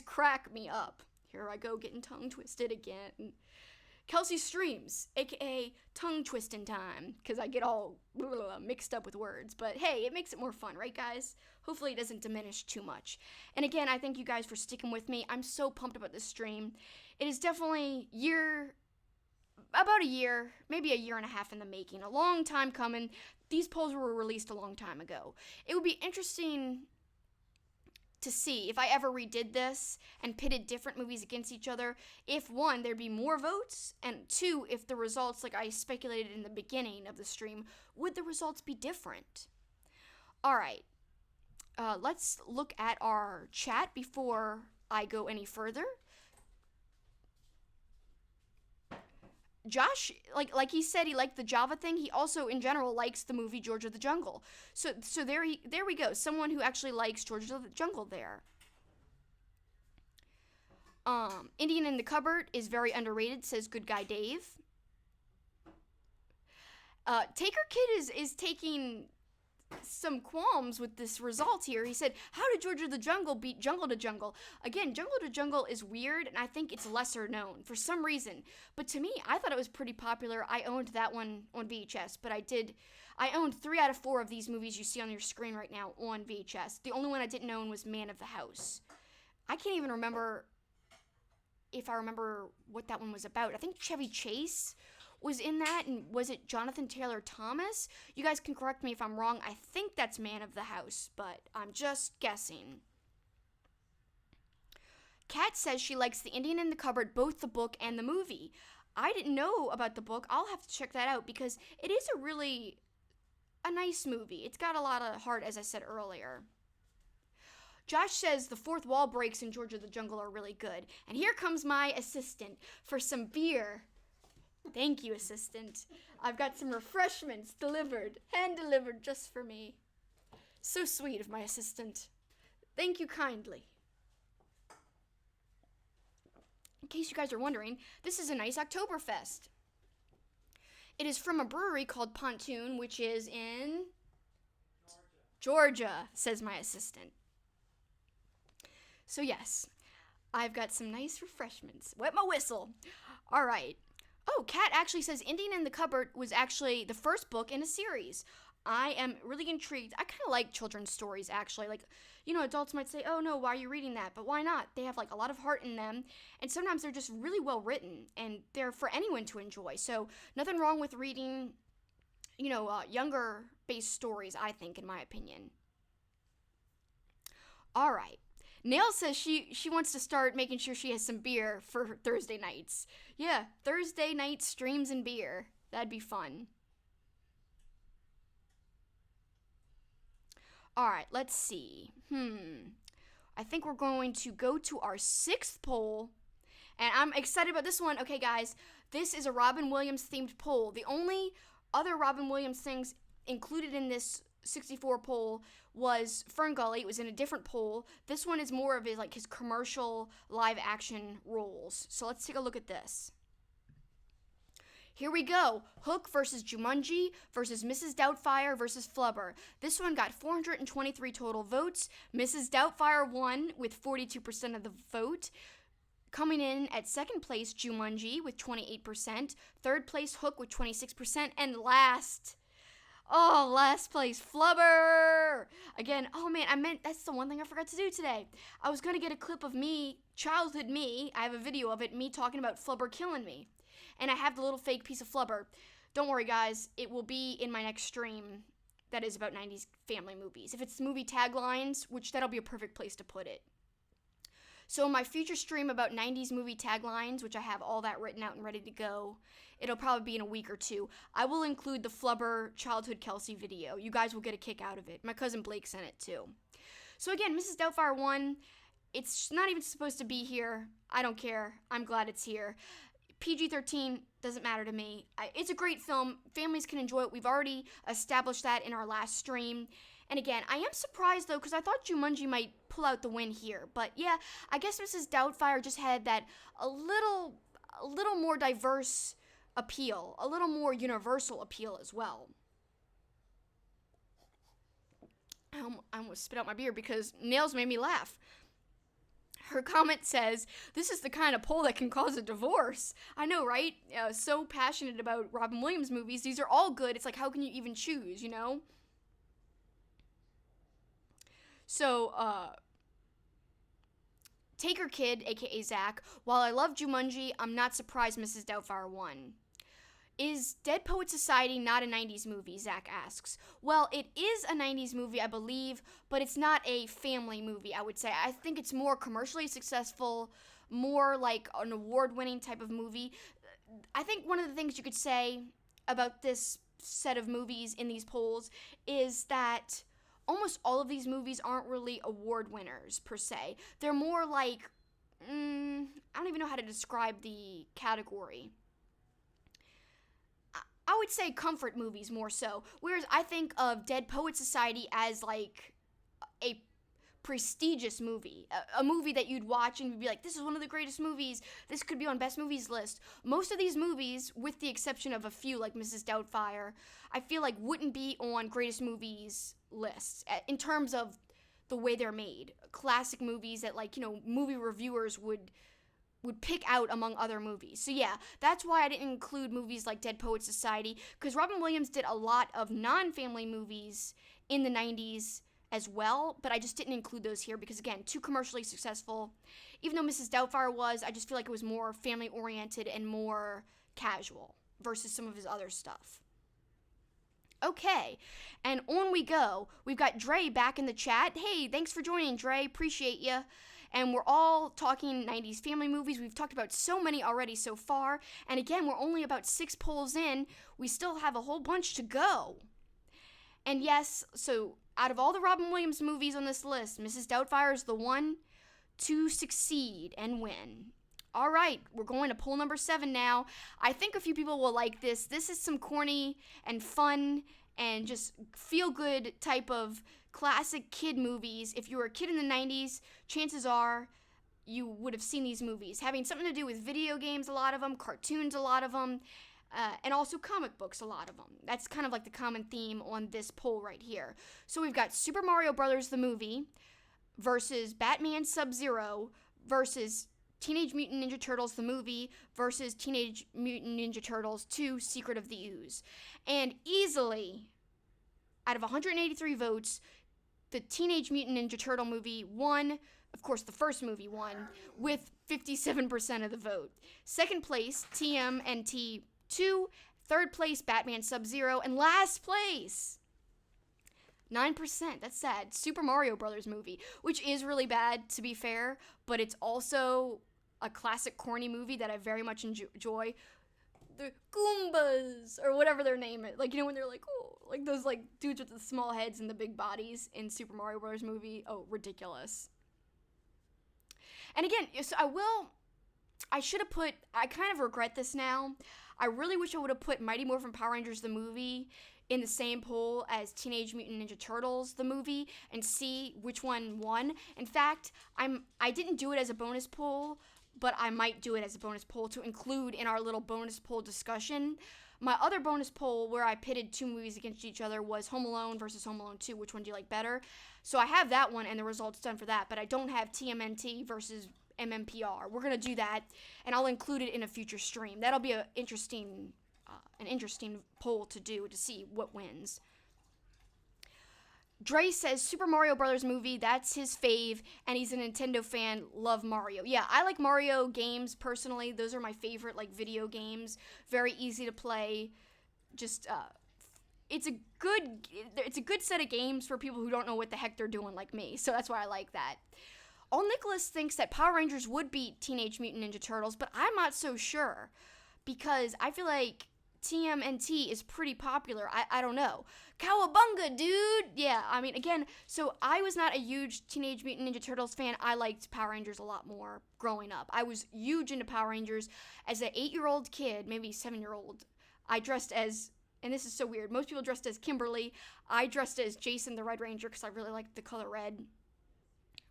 crack me up. Here I go, getting tongue twisted again. Kelsi streams, aka tongue twisting time, because I get all mixed up with words. But hey, it makes it more fun, right, guys? Hopefully it doesn't diminish too much. And again, I thank you guys for sticking with me. I'm so pumped about this stream. It is definitely about a year, maybe a year and a half in the making. A long time coming. These polls were released a long time ago. It would be interesting to see if I ever redid this and pitted different movies against each other, if one, there'd be more votes, and two, if the results, like I speculated in the beginning of the stream, would the results be different? Alright, let's look at our chat before I go any further. Josh, like he said, he liked the Java thing. He also, in general, likes the movie George of the Jungle. So there we go. Someone who actually likes George of the Jungle there. Indian in the Cupboard is very underrated, says Good Guy Dave. Taker Kid is taking some qualms with this result here. He said, how did George of the Jungle beat Jungle to Jungle? Again, Jungle to Jungle is weird, and I think it's lesser known for some reason. But to me, I thought it was pretty popular. I owned that one on VHS, but I owned 3 out of 4 of these movies you see on your screen right now on VHS. The only one I didn't own was Man of the House. I can't even remember if I remember what that one was about. I think Chevy Chase was in that, and was it Jonathan Taylor Thomas? You guys can correct me if I'm wrong. I think that's Man of the House, but I'm just guessing. Kat says she likes The Indian in the Cupboard, both the book and the movie. I didn't know about the book. I'll have to check that out because it is a nice movie. It's got a lot of heart, as I said earlier. Josh says the fourth wall breaks in George of the Jungle are really good. And here comes my assistant for some beer. Thank you, assistant. I've got some refreshments hand-delivered just for me. So sweet of my assistant. Thank you kindly. In case you guys are wondering, this is a nice Oktoberfest. It is from a brewery called Pontoon, which is in Georgia, says my assistant. So yes, I've got some nice refreshments. Wet my whistle. All right. Oh, Kat actually says Indian in the Cupboard was actually the first book in a series. I am really intrigued. I kind of like children's stories, actually. Like, you know, adults might say, oh no, why are you reading that? But why not? They have like a lot of heart in them, and sometimes they're just really well written, and they're for anyone to enjoy. So nothing wrong with reading, you know, younger-based stories, I think, in my opinion. All right. Nail says she wants to start making sure she has some beer for Thursday nights. Yeah, Thursday night streams and beer. That'd be fun. All right, let's see. I think we're going to go to our 6th poll, And I'm excited about this one. Okay, guys, this is a Robin Williams themed poll. The only other Robin Williams things included in this 64 poll was Ferngully. It was in a different poll. This one is more of his commercial live action roles. So let's take a look at this. Here we go. Hook versus Jumanji versus Mrs. Doubtfire versus Flubber. This one got 423 total votes. Mrs. Doubtfire won with 42% of the vote. Coming in at second place, Jumanji with 28%. Third place, Hook with 26%. And last place, Flubber. Again, that's the one thing I forgot to do today. I was going to get a clip of me, childhood me. I have a video of it, me talking about Flubber killing me. And I have the little fake piece of Flubber. Don't worry, guys. It will be in my next stream that is about 90s family movies. If it's movie taglines, which that'll be a perfect place to put it. So in my future stream about 90s movie taglines, which I have all that written out and ready to go, it'll probably be in a week or two. I will include the Flubber Childhood Kelsi video. You guys will get a kick out of it. My cousin Blake sent it too. So again, Mrs. Doubtfire won. It's not even supposed to be here. I don't care. I'm glad it's here. PG-13 doesn't matter to me. It's a great film. Families can enjoy it. We've already established that in our last stream. And again, I am surprised though, because I thought Jumanji might pull out the win here. But yeah, I guess Mrs. Doubtfire just had that a little more diverse appeal, a little more universal appeal as well. I almost spit out my beer because Nails made me laugh. Her comment says, "This is the kind of poll that can cause a divorce." I know, right? So passionate about Robin Williams movies. These are all good. It's like, how can you even choose, you know? So, Taker Kid, aka Zach, while I love Jumanji, I'm not surprised Mrs. Doubtfire won. Is Dead Poet Society not a 90s movie, Zach asks. Well, it is a 90s movie, I believe, but it's not a family movie, I would say. I think it's more commercially successful, more like an award-winning type of movie. I think one of the things you could say about this set of movies in these polls is that almost all of these movies aren't really award winners, per se. They're more like, I don't even know how to describe the category. I would say comfort movies more so. Whereas I think of Dead Poet Society as like a prestigious movie. A movie that you'd watch and you'd be like, this is one of the greatest movies. This could be on Best Movies list. Most of these movies, with the exception of a few like Mrs. Doubtfire, I feel like wouldn't be on greatest movies lists in terms of the way they're made. Classic movies that movie reviewers would pick out among other movies. So yeah, that's why I didn't include movies like Dead Poet Society, because Robin Williams did a lot of non-family movies in the 90s as well, but I just didn't include those here because, again, too commercially successful. Even though Mrs. Doubtfire was, I just feel like it was more family-oriented and more casual versus some of his other stuff. Okay, and on we go. We've got Dre back in the chat. Hey, thanks for joining, Dre. Appreciate you. And we're all talking 90s family movies. We've talked about so many already so far. And again, we're only about 6 polls in. We still have a whole bunch to go. And yes, so out of all the Robin Williams movies on this list, Mrs. Doubtfire is the one to succeed and win. All right, we're going to poll number 7 now. I think a few people will like this. This is some corny and fun and just feel-good type of classic kid movies. If you were a kid in the 90s, chances are you would have seen these movies. Having something to do with video games, a lot of them, cartoons, a lot of them, and also comic books, a lot of them. That's kind of like the common theme on this poll right here. So we've got Super Mario Brothers the movie versus Batman Sub-Zero versus Teenage Mutant Ninja Turtles the movie versus Teenage Mutant Ninja Turtles 2 Secret of the Ooze. And easily, out of 183 votes, the Teenage Mutant Ninja Turtle movie won. Of course, the first movie won with 57% of the vote. Second place, TMNT 2. Third place, Batman Sub-Zero. And last place, 9%. That's sad. Super Mario Brothers movie, which is really bad, to be fair, but it's also a classic corny movie that I very much enjoy. The Goombas, or whatever their name is. Like, you know, when they're like, oh, like those, like, dudes with the small heads and the big bodies in Super Mario Bros. Movie. Oh, ridiculous. And again, so I kind of regret this now. I really wish I would have put Mighty Morphin Power Rangers the movie in the same poll as Teenage Mutant Ninja Turtles the movie and see which one won. In fact, I didn't do it as a bonus poll, but I might do it as a bonus poll to include in our little bonus poll discussion. My other bonus poll where I pitted two movies against each other was Home Alone versus Home Alone 2. Which one do you like better? So I have that one and the results done for that, but I don't have TMNT versus MMPR. We're going to do that, and I'll include it in a future stream. That'll be an interesting poll to do to see what wins. Dre says Super Mario Brothers movie, that's his fave, and he's a Nintendo fan, love Mario. Yeah, I like Mario games personally. Those are my favorite video games. Very easy to play. Just it's a good set of games for people who don't know what the heck they're doing like me. So that's why I like that. All Nicholas thinks that Power Rangers would beat Teenage Mutant Ninja Turtles, but I'm not so sure because I feel like TMNT is pretty popular. I don't know. Cowabunga, dude! Yeah, I mean, again, so I was not a huge Teenage Mutant Ninja Turtles fan. I liked Power Rangers a lot more growing up. I was huge into Power Rangers. As an 8-year-old kid, maybe 7-year-old, I dressed as, and this is so weird, most people dressed as Kimberly. I dressed as Jason the Red Ranger because I really liked the color red.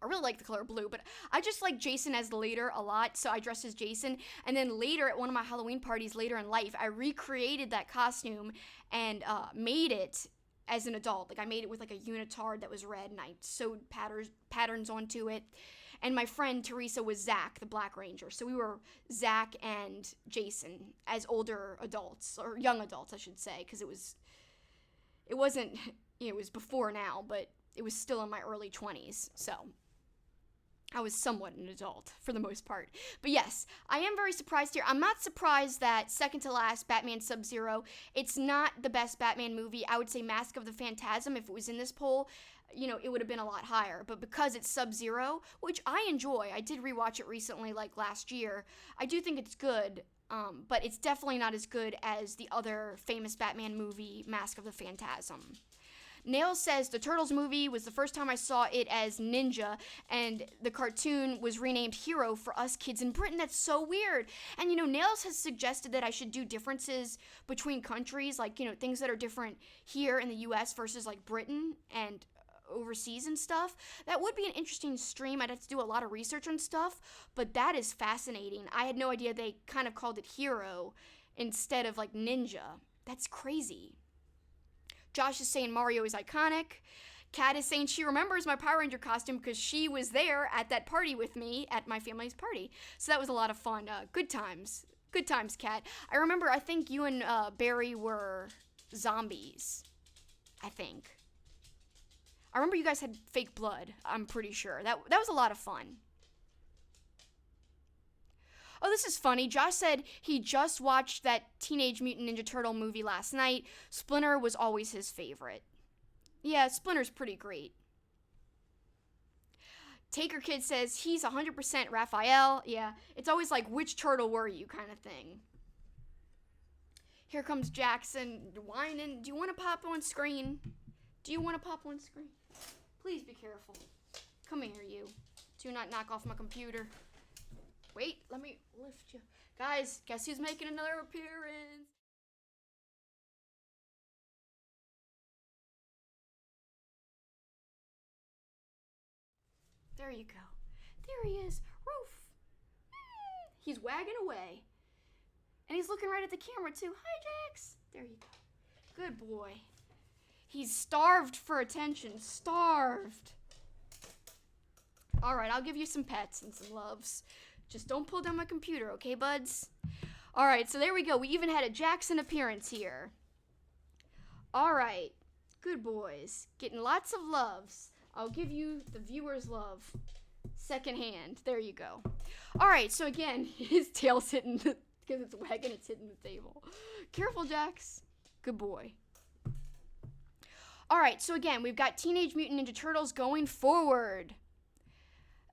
I really like the color blue, but I just like Jason as the leader a lot, so I dressed as Jason. And then later, at one of my Halloween parties later in life, I recreated that costume and made it as an adult. Like, I made it with, a unitard that was red, and I sewed patterns onto it. And my friend Teresa was Zach, the Black Ranger. So we were Zach and Jason as older adults, or young adults, I should say, because it wasn't, it was before now, but it was still in my early 20s, so I was somewhat an adult for the most part. But yes, I am very surprised here. I'm not surprised that second to last, Batman Sub-Zero, it's not the best Batman movie. I would say Mask of the Phantasm, if it was in this poll, it would have been a lot higher. But because it's Sub-Zero, which I enjoy, I did rewatch it recently, last year, I do think it's good, but it's definitely not as good as the other famous Batman movie, Mask of the Phantasm. Nails says the Turtles movie was the first time I saw it as Ninja, and the cartoon was renamed Hero for us kids in Britain. That's so weird. And, Nails has suggested that I should do differences between countries, things that are different here in the U.S. versus, Britain and overseas and stuff. That would be an interesting stream. I'd have to do a lot of research on stuff, but that is fascinating. I had no idea they kind of called it Hero instead of, Ninja. That's crazy. Josh is saying Mario is iconic. Kat is saying she remembers my Power Ranger costume because she was there at that party with me at my family's party. So that was a lot of fun. Good times. Good times, Kat. I remember, I think you and Barry were zombies. I think. I remember you guys had fake blood. I'm pretty sure. That was a lot of fun. Oh, this is funny. Josh said he just watched that Teenage Mutant Ninja Turtle movie last night. Splinter was always his favorite. Yeah, Splinter's pretty great. Taker Kid says he's 100% Raphael. Yeah, it's always which turtle were you kind of thing. Here comes Jackson whining. Do you want to pop on screen? Do you want to pop on screen? Please be careful. Come here, you. Do not knock off my computer. Wait, let me lift you. Guys, guess who's making another appearance? There you go. There he is. Roof. He's wagging away. And he's looking right at the camera, too. Hi, Jax. There you go. Good boy. He's starved for attention. Starved. All right, I'll give you some pets and some loves. Just don't pull down my computer, okay, buds? All right, so there we go. We even had a Jackson appearance here. All right. Good boys. Getting lots of loves. I'll give you the viewer's love secondhand. There you go. All right, so again, his tail's hitting because it's wagging, it's hitting the table. Careful, Jax. Good boy. All right, so again, we've got Teenage Mutant Ninja Turtles going forward.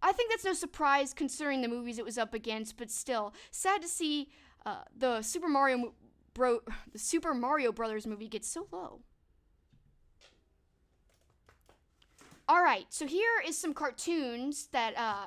I think that's no surprise considering the movies it was up against, but still, sad to see the Super Mario Brothers movie get so low. All right, so here is some cartoons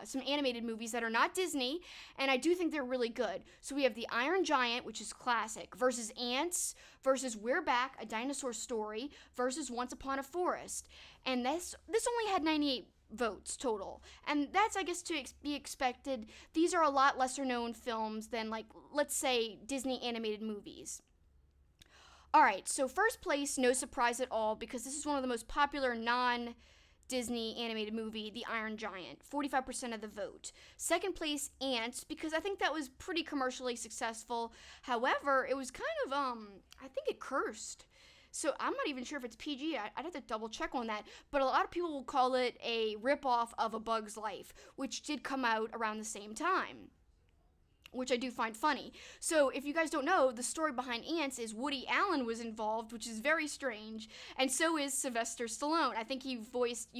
some animated movies that are not Disney, and I do think they're really good. So we have The Iron Giant, which is classic, versus Ants, versus We're Back, A Dinosaur Story, versus Once Upon a Forest. And this only had 98 votes total. And that's, I guess, to be expected. These are a lot lesser known films than, like, let's say, Disney animated movies. Alright, so first place, no surprise at all, because this is one of the most popular non-Disney animated movie, The Iron Giant, 45% of the vote. Second place, Ants, because I think that was pretty commercially successful. However, it was kind of, I think it cursed. So I'm not even sure if it's PG. I'd have to double check on that. But a lot of people will call it a ripoff of A Bug's Life, which did come out around the same time, which I do find funny. So if you guys don't know, the story behind Ants is Woody Allen was involved, which is very strange, and so is Sylvester Stallone. I think you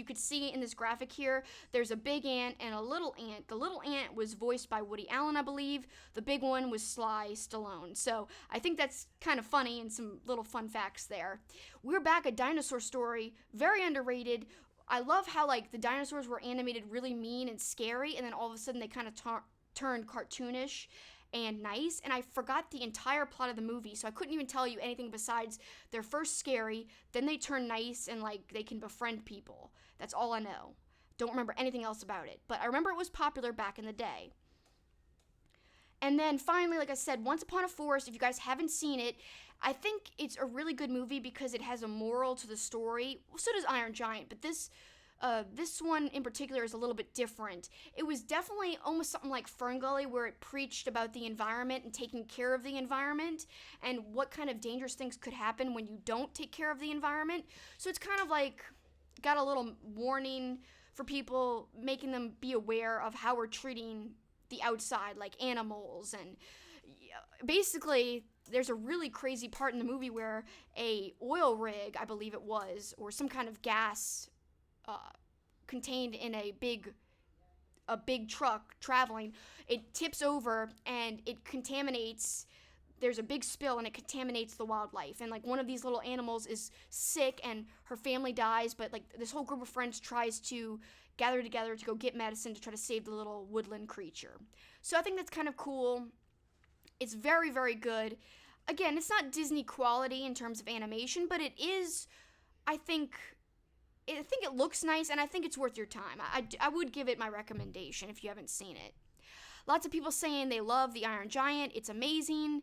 could see in this graphic here, there's a big ant and a little ant. The little ant was voiced by Woody Allen, I believe. The big one was Sly Stallone. So I think that's kind of funny and some little fun facts there. We're Back, A Dinosaur Story, very underrated. I love how, like, the dinosaurs were animated really mean and scary, and then all of a sudden they kind of turned cartoonish and nice, and I forgot the entire plot of the movie, so I couldn't even tell you anything besides they're first scary, then they turn nice, and, like, they can befriend people. That's all I know. Don't remember anything else about it, but I remember it was popular back in the day. And then finally, like I said, Once Upon a Forest, if you guys haven't seen it, I think it's a really good movie because it has a moral to the story. So does Iron Giant, but this one in particular is a little bit different. It was definitely almost something like Ferngully, where it preached about the environment and taking care of the environment and what kind of dangerous things could happen when you don't take care of the environment. So it's kind of like got a little warning for people, making them be aware of how we're treating the outside, like animals. And basically, there's a really crazy part in the movie where a oil rig, I believe it was, or some kind of gas contained in a big truck traveling, it tips over and it contaminates. There's a big spill and it contaminates the wildlife, and, like, one of these little animals is sick and her family dies, but, like, this whole group of friends tries to gather together to go get medicine to try to save the little woodland creature. So I think that's kind of cool. It's very, very good. Again, it's not Disney quality in terms of animation, but it is, I think it looks nice, and I think it's worth your time. I would give it my recommendation if you haven't seen it. Lots of people saying they love The Iron Giant. It's amazing.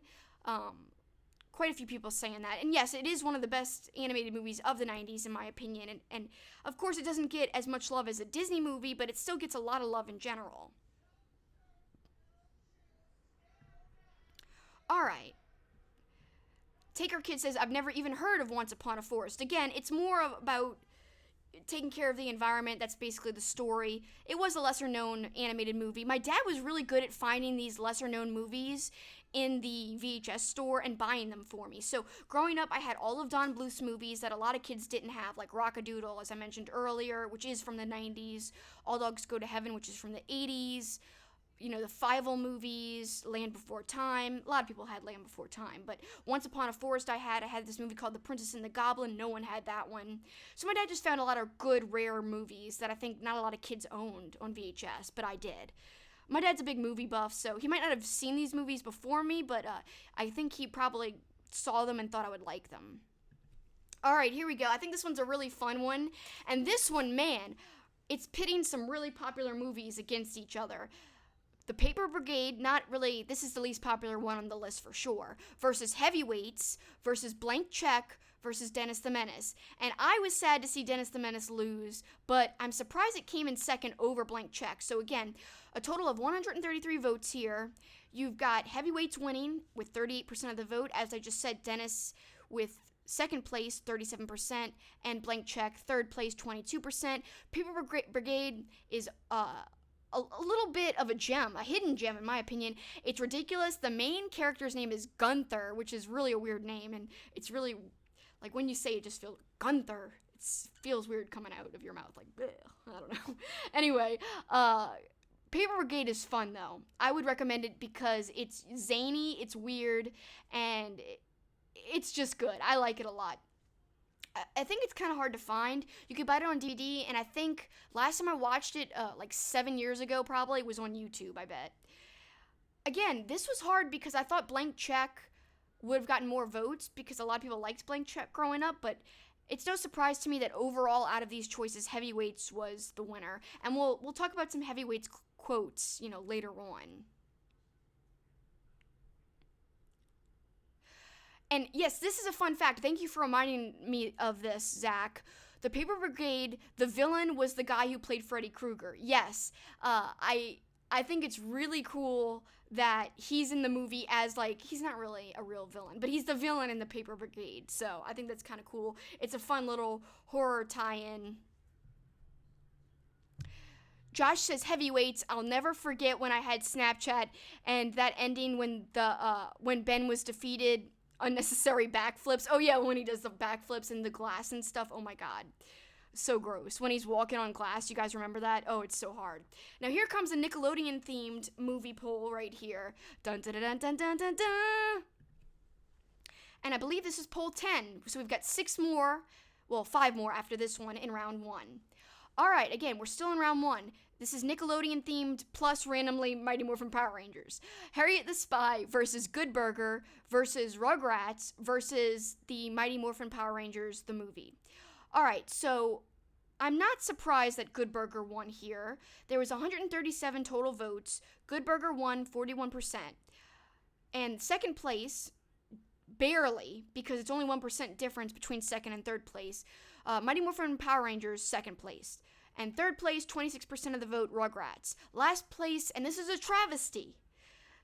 Quite a few people saying that. And yes, it is one of the best animated movies of the 90s, in my opinion. And of course, it doesn't get as much love as a Disney movie, but it still gets a lot of love in general. All right. Taker Kid says, I've never even heard of Once Upon a Forest. Again, it's more about taking care of the environment. That's basically the story. It was a lesser known animated movie. My dad was really good at finding these lesser known movies in the VHS store and buying them for me. So growing up, I had all of Don Bluth's movies that a lot of kids didn't have, like Rock-a-Doodle, as I mentioned earlier, which is from the 90s, All Dogs Go to Heaven, which is from the 80s, the Fievel movies, Land Before Time. A lot of people had Land Before Time, but Once Upon a Forest I had this movie called The Princess and the Goblin. No one had that one. So my dad just found a lot of good, rare movies that I think not a lot of kids owned on VHS, but I did. My dad's a big movie buff, so he might not have seen these movies before me, but I think he probably saw them and thought I would like them. All right, here we go. I think this one's a really fun one, and this one, man, it's pitting some really popular movies against each other. The Paper Brigade, not really, this is the least popular one on the list for sure, versus Heavyweights, versus Blank Check, versus Dennis the Menace. And I was sad to see Dennis the Menace lose, but I'm surprised it came in second over Blank Check. So again, a total of 133 votes here. You've got Heavyweights winning with 38% of the vote. As I just said, Dennis with second place, 37%, and Blank Check, third place, 22%. Paper Brigade is a little bit of a gem, a hidden gem in my opinion. It's ridiculous. The main character's name is Gunther, which is really a weird name, and it's really, like, when you say it just feels, Gunther, it feels weird coming out of your mouth, like, bleh, I don't know. Anyway, Paper Brigade is fun though. I would recommend it because it's zany, it's weird, and it's just good. I like it a lot. I think it's kind of hard to find. You could buy it on DVD, and I think last time I watched it, like 7 years ago probably, it was on YouTube, I bet. Again, this was hard because I thought Blank Check would have gotten more votes because a lot of people liked Blank Check growing up, but it's no surprise to me that overall out of these choices, Heavyweights was the winner. And we'll talk about some Heavyweights quotes, later on. And yes, this is a fun fact. Thank you for reminding me of this, Zach. The Paper Brigade, the villain was the guy who played Freddy Krueger. Yes, I think it's really cool that he's in the movie as, he's not really a real villain, but he's the villain in the Paper Brigade. So I think that's kind of cool. It's a fun little horror tie-in. Josh says, Heavyweights, I'll never forget when I had Snapchat and that ending when Ben was defeated, unnecessary backflips. Oh yeah, when he does the backflips in the glass and stuff. Oh my god. So gross. When he's walking on glass, you guys remember that? Oh, it's so hard. Now here comes a Nickelodeon-themed movie poll right here. Dun dun dun dun dun dun dun. And I believe this is poll 10. So we've got 5 more after this one in round 1. All right, again, we're still in round 1. This is Nickelodeon-themed plus randomly Mighty Morphin Power Rangers. Harriet the Spy versus Good Burger versus Rugrats versus the Mighty Morphin Power Rangers, the movie. All right, so I'm not surprised that Good Burger won here. There was 137 total votes. Good Burger won 41%. And second place, barely, because it's only 1% difference between second and third place, Mighty Morphin Power Rangers, second place. And third place, 26% of the vote, Rugrats. Last place, and this is a travesty,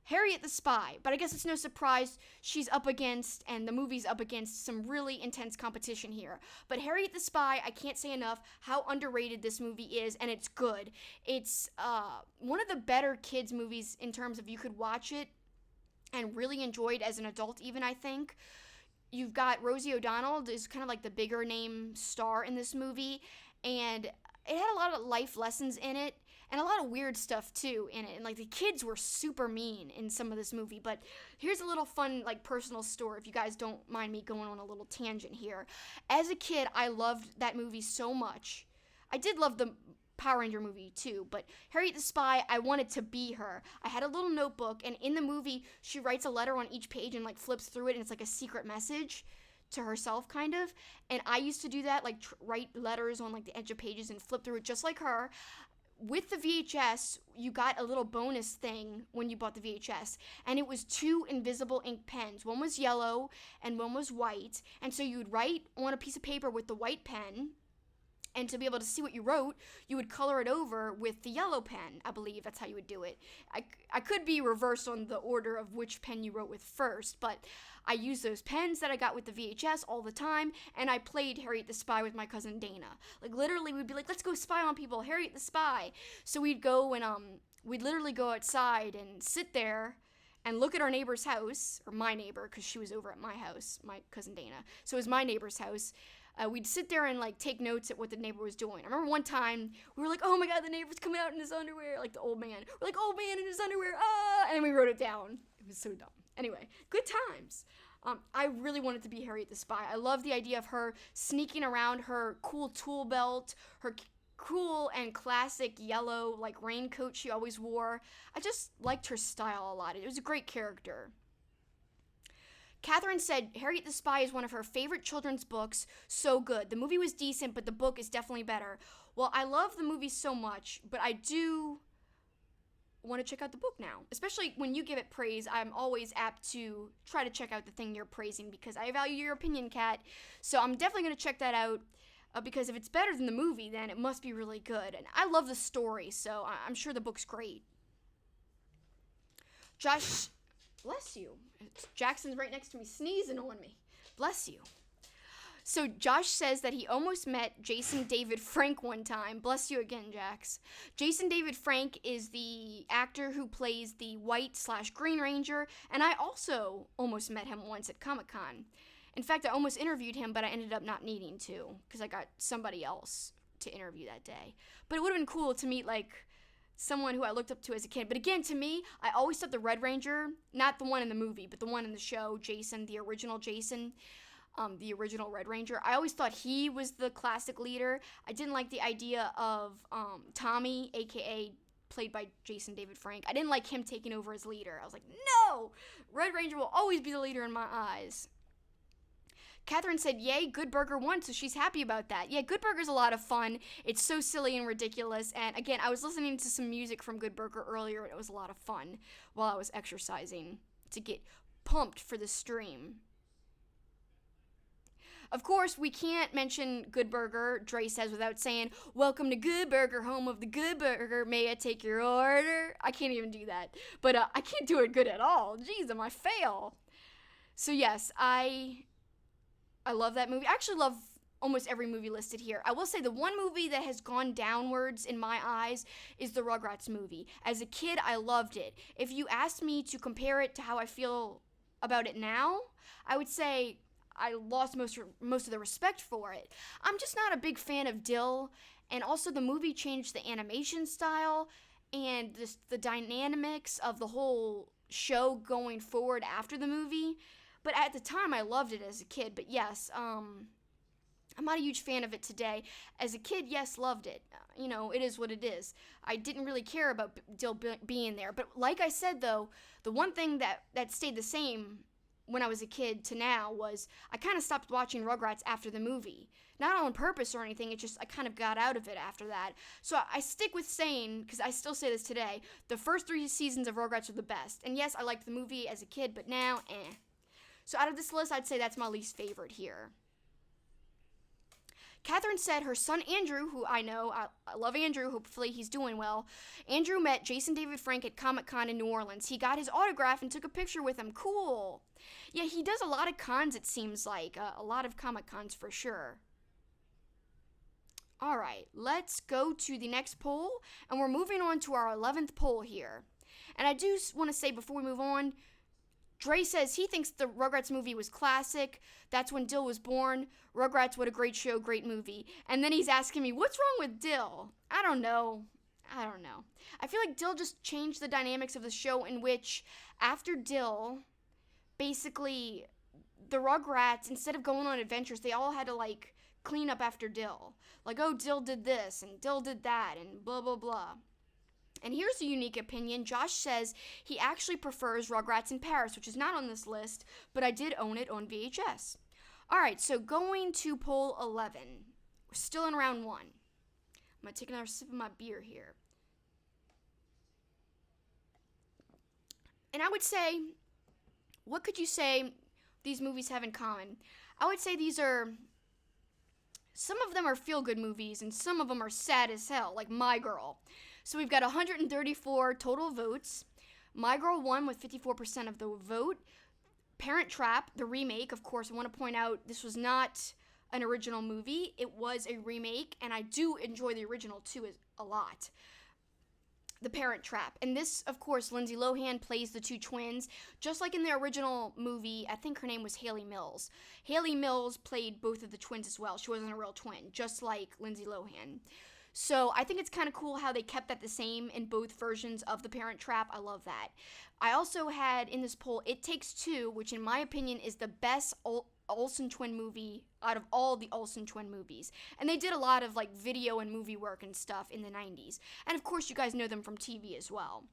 Harriet the Spy. But I guess it's no surprise she's up against, and the movie's up against, some really intense competition here. But Harriet the Spy, I can't say enough how underrated this movie is, and it's good. It's one of the better kids' movies in terms of you could watch it and really enjoy it as an adult even, I think. You've got Rosie O'Donnell is kind of like the bigger name star in this movie, and it had a lot of life lessons in it, and a lot of weird stuff too in it. And the kids were super mean in some of this movie. But here's a little fun personal story, if you guys don't mind me going on a little tangent here. As a kid, I loved that movie so much. I did love the Power Ranger movie too, but Harriet the Spy, I wanted to be her. I had a little notebook, and in the movie, she writes a letter on each page and flips through it, and it's like a secret message to herself, kind of. And I used to do that, write letters on the edge of pages and flip through it just like her. With the VHS, you got a little bonus thing when you bought the VHS, and it was 2 invisible ink pens. One was yellow and one was white, and so you would write on a piece of paper with the white pen, and to be able to see what you wrote, you would color it over with the yellow pen. I believe that's how you would do it. I could be reversed on the order of which pen you wrote with first, but I used those pens that I got with the VHS all the time, and I played Harriet the Spy with my cousin Dana. Literally, we'd be like, let's go spy on people, Harriet the Spy. So we'd go and we'd literally go outside and sit there and look at our neighbor's house, or my neighbor, because she was over at my house, my cousin Dana. So it was my neighbor's house. We'd sit there and take notes at what the neighbor was doing. I remember one time we were like, oh my god, the neighbor's coming out in his underwear, the old man. We're like, old man in his underwear, ah! And then we wrote it down. It was so dumb. Anyway, good times. I really wanted to be Harriet the Spy. I love the idea of her sneaking around, her cool tool belt, her cool and classic yellow raincoat she always wore. I just liked her style a lot. It was a great character. Catherine said Harriet the Spy is one of her favorite children's books. So good. The movie was decent, but the book is definitely better. Well, I love the movie so much, but I do want to check out the book now. Especially when you give it praise, I'm always apt to try to check out the thing you're praising because I value your opinion, Kat. So I'm definitely going to check that out because if it's better than the movie, then it must be really good. And I love the story, so I'm sure the book's great. Josh, bless you. Jackson's right next to me sneezing on me. Bless you. So Josh says that he almost met Jason David Frank one time. Bless you again, Jax. Jason David Frank is the actor who plays the White/Green Ranger, and I also almost met him once at Comic-Con. In fact, I almost interviewed him, but I ended up not needing to because I got somebody else to interview that day. But it would have been cool to meet someone who I looked up to as a kid. But again, to me, I always thought the Red Ranger, not the one in the movie, but the one in the show, Jason, the original Jason, the original Red Ranger. I always thought he was the classic leader. I didn't like the idea of Tommy, aka played by Jason David Frank. I didn't like him taking over as leader. I was like, no! Red Ranger will always be the leader in my eyes. Catherine said, yay, Good Burger won, so she's happy about that. Yeah, Good Burger's a lot of fun. It's so silly and ridiculous. And again, I was listening to some music from Good Burger earlier, and it was a lot of fun while I was exercising to get pumped for the stream. Of course, we can't mention Good Burger, Dre says, without saying, welcome to Good Burger, home of the Good Burger. May I take your order? I can't even do that. But I can't do it good at all. Jeez, am I fail. So yes, I love that movie. I actually love almost every movie listed here. I will say the one movie that has gone downwards in my eyes is the Rugrats movie. As a kid, I loved it. If you asked me to compare it to how I feel about it now, I would say I lost most of the respect for it. I'm just not a big fan of Dill, and also the movie changed the animation style and the dynamics of the whole show going forward after the movie. But at the time, I loved it as a kid. But yes, I'm not a huge fan of it today. As a kid, yes, loved it. It is what it is. I didn't really care about Dill being there. But like I said, though, the one thing that stayed the same when I was a kid to now was I kind of stopped watching Rugrats after the movie. Not on purpose or anything, it just, I kind of got out of it after that. So I stick with saying, because I still say this today, the first 3 seasons of Rugrats are the best. And yes, I liked the movie as a kid, but now, So out of this list, I'd say that's my least favorite here. Catherine said her son Andrew, who I know, I love Andrew, hopefully he's doing well. Andrew met Jason David Frank at Comic-Con in New Orleans. He got his autograph and took a picture with him. Cool. Yeah, he does a lot of cons, it seems like. A lot of Comic-Cons for sure. Alright, let's go to the next poll, and we're moving on to our 11th poll here. And I do want to say before we move on, Dre says he thinks the Rugrats movie was classic. That's when Dill was born. Rugrats, what a great show, great movie. And then he's asking me, what's wrong with Dill? I don't know. I feel like Dill just changed the dynamics of the show, in which after Dill, basically, the Rugrats, instead of going on adventures, they all had to, clean up after Dill. Oh, Dill did this, and Dill did that, and blah, blah, blah. And here's a unique opinion. Josh says he actually prefers Rugrats in Paris, which is not on this list, but I did own it on VHS. Alright, so going to poll 11. We're still in round 1. I'm going to take another sip of my beer here. And I would say, what could you say these movies have in common? I would say some of them are feel-good movies, and some of them are sad as hell, like My Girl. So we've got 134 total votes. My Girl won with 54% of the vote. Parent Trap, the remake, of course, I want to point out this was not an original movie. It was a remake, and I do enjoy the original too a lot. The Parent Trap. And this, of course, Lindsay Lohan plays the 2 twins. Just like in the original movie, I think her name was Haley Mills. Haley Mills played both of the twins as well. She wasn't a real twin, just like Lindsay Lohan. So I think it's kind of cool how they kept that the same in both versions of The Parent Trap. I love that. I also had in this poll It Takes Two, which in my opinion is the best Olsen twin movie out of all the Olsen twin movies. And they did a lot of video and movie work and stuff in the 90s. And of course you guys know them from TV as well.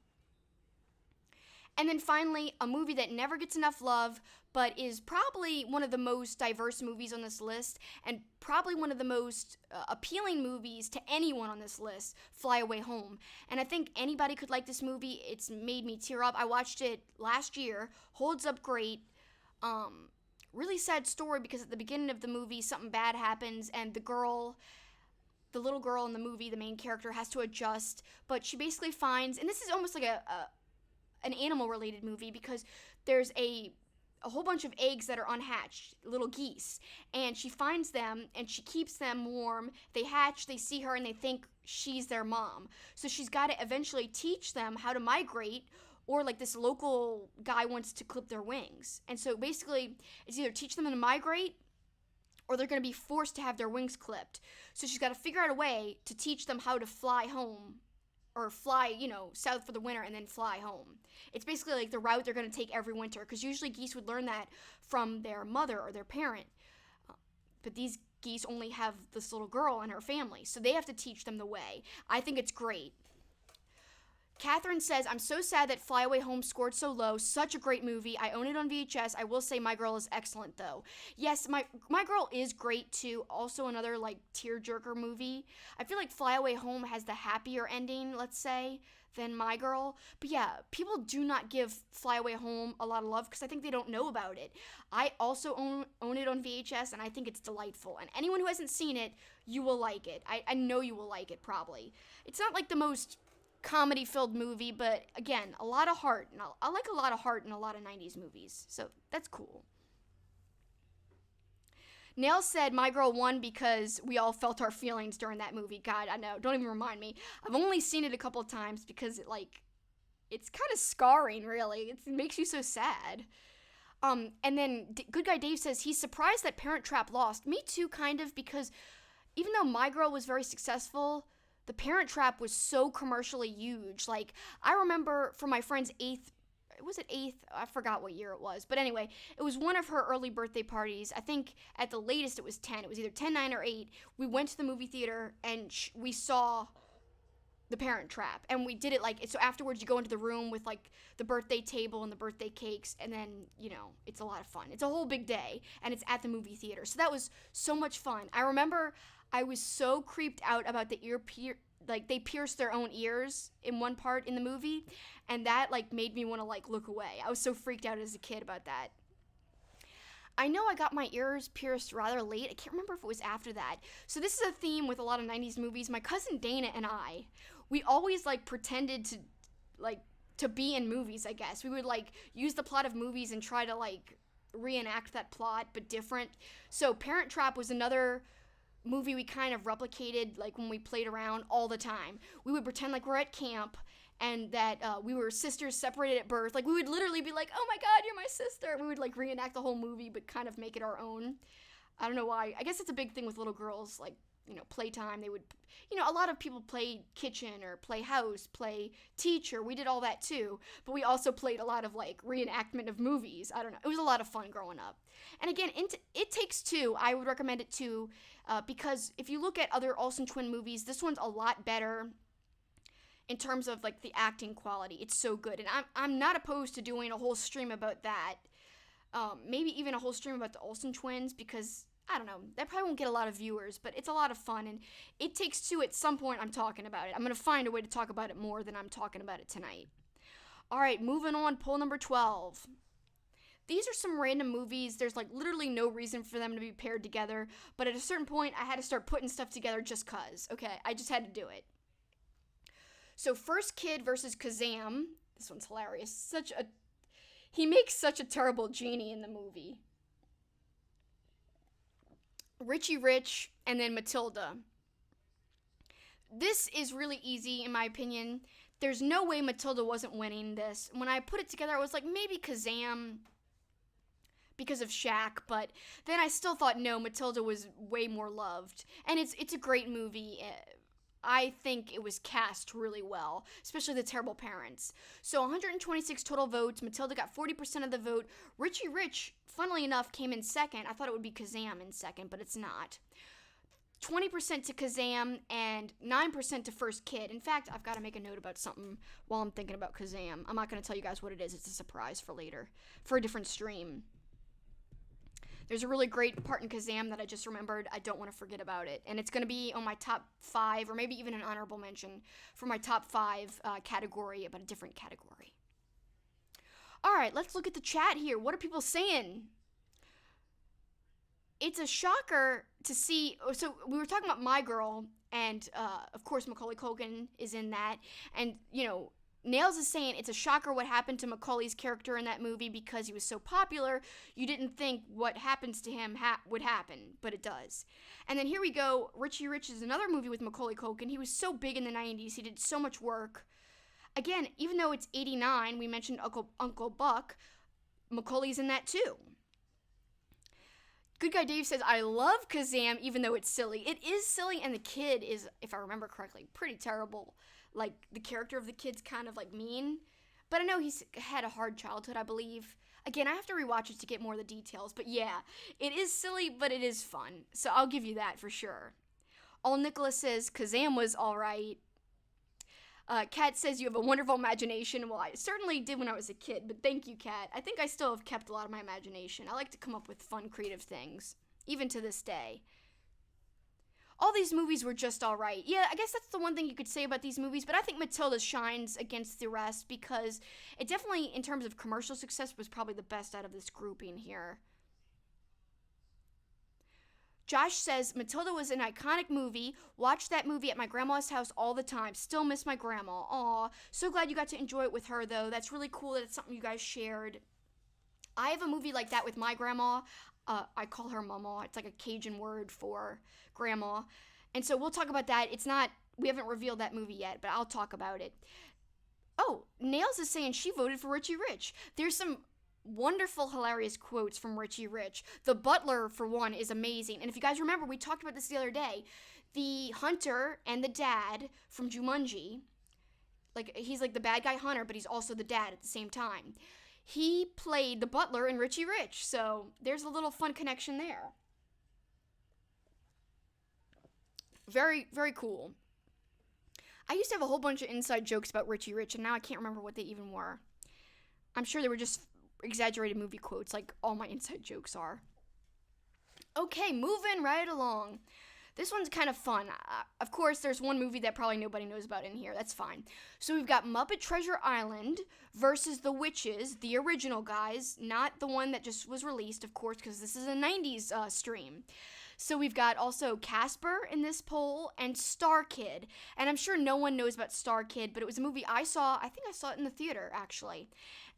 And then finally, a movie that never gets enough love, but is probably one of the most diverse movies on this list, and probably one of the most appealing movies to anyone on this list, Fly Away Home. And I think anybody could like this movie. It's made me tear up. I watched it last year. Holds up great. Really sad story, because at the beginning of the movie, something bad happens, and the little girl in the movie, the main character, has to adjust. But she basically finds, and this is almost like an animal-related movie, because there's a whole bunch of eggs that are unhatched, little geese, and she finds them, and she keeps them warm. They hatch, they see her, and they think she's their mom. So she's got to eventually teach them how to migrate, or this local guy wants to clip their wings. And so basically, it's either teach them how to migrate, or they're going to be forced to have their wings clipped. So she's got to figure out a way to teach them how to fly home, or fly, south for the winter and then fly home. It's basically the route they're going to take every winter, because usually geese would learn that from their mother or their parent. but these geese only have this little girl and her family, so they have to teach them the way. I think it's great. Catherine says, I'm so sad that Fly Away Home scored so low. Such a great movie. I own it on VHS. I will say My Girl is excellent, though. Yes, My Girl is great, too. Also another, like, tearjerker movie. I feel like Fly Away Home has the happier ending, let's say, than My Girl. But yeah, people do not give Fly Away Home a lot of love because I think they don't know about it. I also own it on VHS, and I think it's delightful. And anyone who hasn't seen it, you will like it. I know you will like it, probably. It's not like the most comedy-filled movie, but again, a lot of heart. And I like a lot of heart in a lot of 90s movies, so that's cool. Nail said My Girl won because we all felt our feelings during that movie. God, I know, don't even remind me. I've only seen it a couple of times because it's kind of scarring, really. It makes you so sad. And then Good Guy Dave says he's surprised that Parent Trap lost. Me too, kind of, because even though My Girl was very successful, The Parent Trap was so commercially huge. Like, I remember for my friend's 8th, was it 8th? I forgot what year it was. But anyway, it was one of her early birthday parties. I think at the latest it was 10. It was either 10, 9, or 8. We went to the movie theater and we saw The Parent Trap. And we did it so afterwards you go into the room with like the birthday table and the birthday cakes. And then, it's a lot of fun. It's a whole big day. And it's at the movie theater. So that was so much fun. I remember I was so creeped out about the they pierced their own ears in one part in the movie, and that made me want to look away. I was so freaked out as a kid about that. I know I got my ears pierced rather late. I can't remember if it was after that. So this is a theme with a lot of 90s movies. My cousin Dana and I, we always pretended to be in movies, I guess. We would use the plot of movies and try to reenact that plot, but different. So Parent Trap was another movie we kind of replicated when we played around all the time. We would pretend we're at camp and that we were sisters separated at birth. We would literally be like, oh my god, you're my sister. We would reenact the whole movie but kind of make it our own. I don't know why. I guess it's a big thing with little girls, playtime. They would, a lot of people play kitchen or play house, play teacher. We did all that too, but we also played a lot of reenactment of movies. I don't know. It was a lot of fun growing up. And again, It Takes Two, I would recommend it too, because if you look at other Olsen twin movies, this one's a lot better in terms of the acting quality. It's so good, and I'm not opposed to doing a whole stream about that. Maybe even a whole stream about the Olsen twins, because I don't know, that probably won't get a lot of viewers, but it's a lot of fun, and It Takes Two, at some point I'm talking about it. I'm going to find a way to talk about it more than I'm talking about it tonight. Alright, moving on, poll number 12. These are some random movies. There's literally no reason for them to be paired together, but at a certain point I had to start putting stuff together just cause. Okay, I just had to do it. So First Kid versus Kazam. This one's hilarious. He makes such a terrible genie in the movie. Richie Rich, and then Matilda. This is really easy, in my opinion. There's no way Matilda wasn't winning this. When I put it together, I was like, maybe Kazam because of Shaq, but then I still thought, no, Matilda was way more loved. And it's a great movie. I think it was cast really well, especially the terrible parents. So 126 total votes. Matilda got 40% of the vote. Richie Rich, funnily enough, came in second. I thought it would be Kazam in second, but it's not. 20% to Kazam and 9% to First Kid. In fact, I've got to make a note about something while I'm thinking about Kazam. I'm not going to tell you guys what it is. It's a surprise for later, for a different stream. There's a really great part in Kazam that I just remembered. I don't want to forget about it. And it's going to be on my top 5, or maybe even an honorable mention for my top 5 category, but a different category. All right, let's look at the chat here. What are people saying? It's a shocker to see. So we were talking about My Girl, and of course Macaulay Culkin is in that. And, Nails is saying it's a shocker what happened to Macaulay's character in that movie because he was so popular. You didn't think what happens to him would happen, but it does. And then here we go. Richie Rich is another movie with Macaulay Culkin. He was so big in the 90s. He did so much work. Again, even though it's 89, we mentioned Uncle Buck, Macaulay's in that too. Good Guy Dave says, I love Kazam even though it's silly. It is silly, and the kid is, if I remember correctly, pretty terrible. The character of the kid's kind of mean. But I know he's had a hard childhood, I believe. Again, I have to rewatch it to get more of the details, but yeah, it is silly, but it is fun. So I'll give you that for sure. All Nicholas says, Kazam was alright. Kat says you have a wonderful imagination. Well, I certainly did when I was a kid, but thank you, Kat. I think I still have kept a lot of my imagination. I like to come up with fun, creative things, even to this day. All these movies were just alright. Yeah, I guess that's the one thing you could say about these movies, but I think Matilda shines against the rest because it definitely, in terms of commercial success, was probably the best out of this grouping here. Josh says, Matilda was an iconic movie. Watched that movie at my grandma's house all the time. Still miss my grandma. Aw, so glad you got to enjoy it with her, though. That's really cool that it's something you guys shared. I have a movie like that with my grandma. I call her Mama. It's like a Cajun word for grandma. And so we'll talk about that. We haven't revealed that movie yet, but I'll talk about it. Oh, Nails is saying she voted for Richie Rich. There's some wonderful, hilarious quotes from Richie Rich. The butler, for one, is amazing. And if you guys remember, we talked about this the other day. The hunter and the dad from Jumanji, like, he's like the bad guy hunter, but he's also the dad at the same time. He played the butler in Richie Rich, so there's a little fun connection there. Very, very cool. I used to have a whole bunch of inside jokes about Richie Rich, and now I can't remember what they even were. I'm sure they were just exaggerated movie quotes like all my inside jokes are. Okay, moving right along. This one's kind of fun. Of course, there's one movie that probably nobody knows about in here. That's fine. So we've got Muppet Treasure Island versus The Witches, the original guys, not the one that just was released, of course, because this is a 90s stream. So we've got also Casper in this poll and Star Kid. And I'm sure no one knows about Star Kid, but it was a movie I think I saw it in the theater, actually.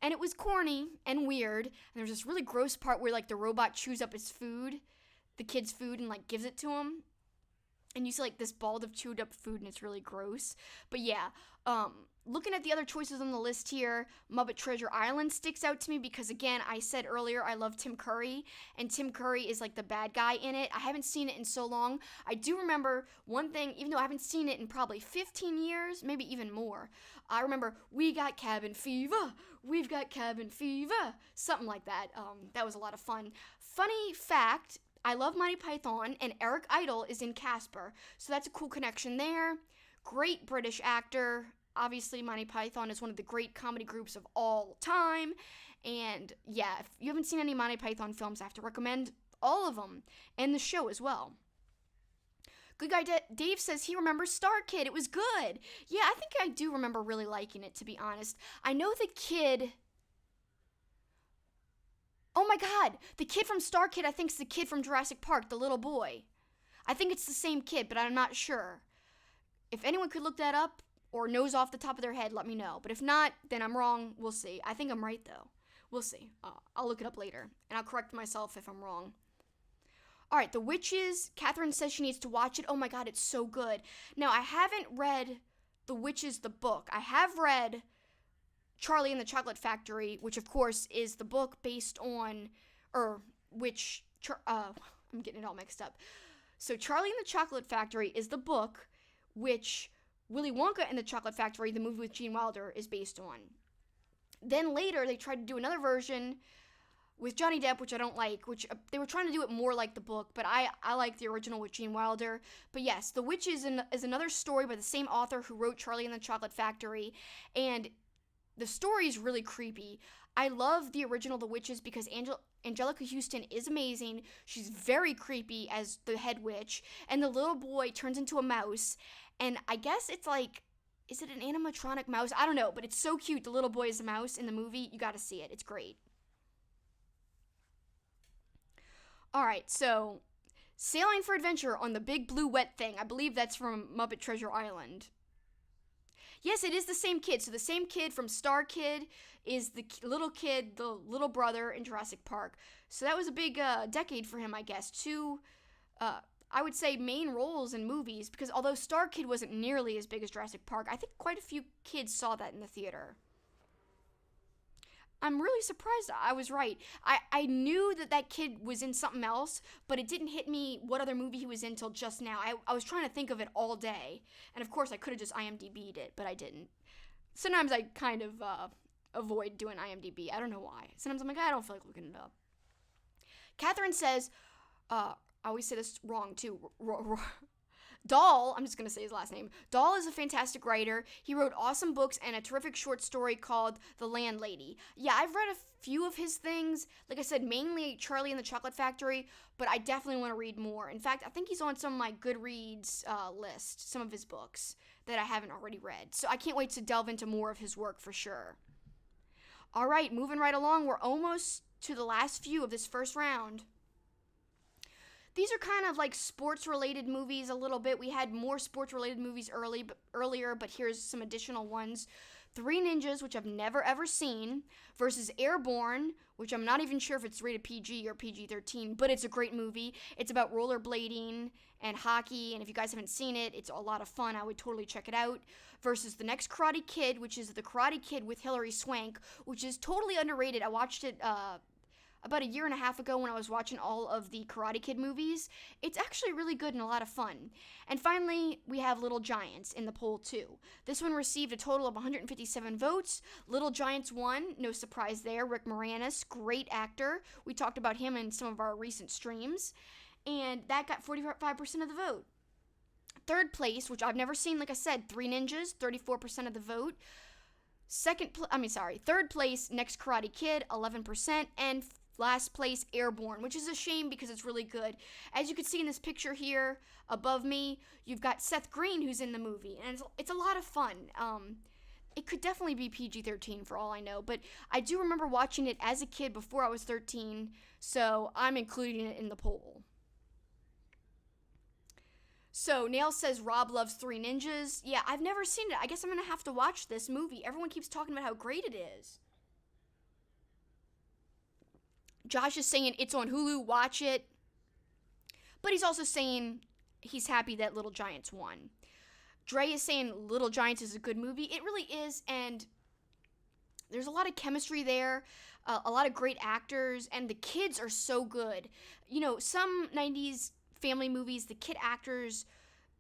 And it was corny and weird. And there's this really gross part where, like, the robot chews up his food, the kid's food, and, like, gives it to him. And you see, like, this ball of chewed up food, and it's really gross. But yeah, looking at the other choices on the list here, Muppet Treasure Island sticks out to me because, again, I said earlier I love Tim Curry, and Tim Curry is, like, the bad guy in it. I haven't seen it in so long. I do remember one thing, even though I haven't seen it in probably 15 years, maybe even more. I remember, we got cabin fever, we've got cabin fever, something like that. That was a lot of fun. Funny fact, I love Monty Python, and Eric Idle is in Casper, so that's a cool connection there. Great British actor. Obviously, Monty Python is one of the great comedy groups of all time, and yeah, if you haven't seen any Monty Python films, I have to recommend all of them, and the show as well. Good Guy Dave says he remembers Star Kid. It was good. Yeah, I think I do remember really liking it, to be honest. I know the kid... Oh my god, the kid from Star Kid I think is the kid from Jurassic Park, the little boy. I think it's the same kid, but I'm not sure. If anyone could look that up or knows off the top of their head, let me know. But if not, then I'm wrong. We'll see. I think I'm right, though. We'll see. I'll look it up later, and I'll correct myself if I'm wrong. All right, The Witches. Catherine says she needs to watch it. Oh my god, it's so good. Now, I haven't read The Witches, the book. I have read Charlie and the Chocolate Factory, which of course is the book based on, I'm getting it all mixed up. So Charlie and the Chocolate Factory is the book which Willy Wonka and the Chocolate Factory, the movie with Gene Wilder, is based on. Then later they tried to do another version with Johnny Depp, which I don't like, which they were trying to do it more like the book, but I like the original with Gene Wilder. But yes, The Witches is another story by the same author who wrote Charlie and the Chocolate Factory, and the story is really creepy. I love the original The Witches because Angelica Houston is amazing. She's very creepy as the head witch. And the little boy turns into a mouse. And I guess it's like, is it an animatronic mouse? I don't know, but it's so cute. The little boy is a mouse in the movie. You gotta see it. It's great. Alright, so Sailing for Adventure on the Big Blue Wet Thing. I believe that's from Muppet Treasure Island. Yes, it is the same kid. So the same kid from Star Kid is the little kid, the little brother in Jurassic Park. So that was a big decade for him, I guess. Two, I would say, main roles in movies. Because although Star Kid wasn't nearly as big as Jurassic Park, I think quite a few kids saw that in the theater. I'm really surprised I was right. I knew that kid was in something else, but it didn't hit me what other movie he was in till just now. I was trying to think of it all day. And of course, I could have just IMDb'd it, but I didn't. Sometimes I kind of avoid doing IMDb. I don't know why. Sometimes I'm like, I don't feel like looking it up. Catherine says, I always say this wrong too. Dahl, I'm just going to say his last name. Dahl is a fantastic writer. He wrote awesome books and a terrific short story called The Landlady. Yeah, I've read a few of his things. Like I said, mainly Charlie and the Chocolate Factory, but I definitely want to read more. In fact, I think he's on some of my Goodreads list, some of his books that I haven't already read. So I can't wait to delve into more of his work for sure. All right, moving right along. We're almost to the last few of this first round. These are kind of like sports-related movies a little bit. We had more sports-related movies earlier, but here's some additional ones. Three Ninjas, which I've never ever seen, versus Airborne, which I'm not even sure if it's rated PG or PG-13, but it's a great movie. It's about rollerblading and hockey, and if you guys haven't seen it, it's a lot of fun. I would totally check it out. Versus The Next Karate Kid, which is The Karate Kid with Hilary Swank, which is totally underrated. I watched it about a year and a half ago when I was watching all of the Karate Kid movies. It's actually really good and a lot of fun. And finally, we have Little Giants in the poll too. This one received a total of 157 votes. Little Giants won, no surprise there. Rick Moranis, great actor. We talked about him in some of our recent streams. And that got 45% of the vote. Third place, which I've never seen, like I said, Three Ninjas, 34% of the vote. Third place, Next Karate Kid, 11%, and last place, Airborne, which is a shame because it's really good. As you can see in this picture here above me, you've got Seth Green who's in the movie, and it's a lot of fun. It could definitely be PG-13 for all I know, but I do remember watching it as a kid before I was 13, so I'm including it in the poll. So, Nail says Rob loves Three Ninjas. Yeah, I've never seen it. I guess I'm going to have to watch this movie. Everyone keeps talking about how great it is. Josh is saying it's on Hulu, watch it. But he's also saying he's happy that Little Giants won. Dre is saying Little Giants is a good movie. It really is, and there's a lot of chemistry there, a lot of great actors, and the kids are so good. You know, some 90s family movies, the kid actors,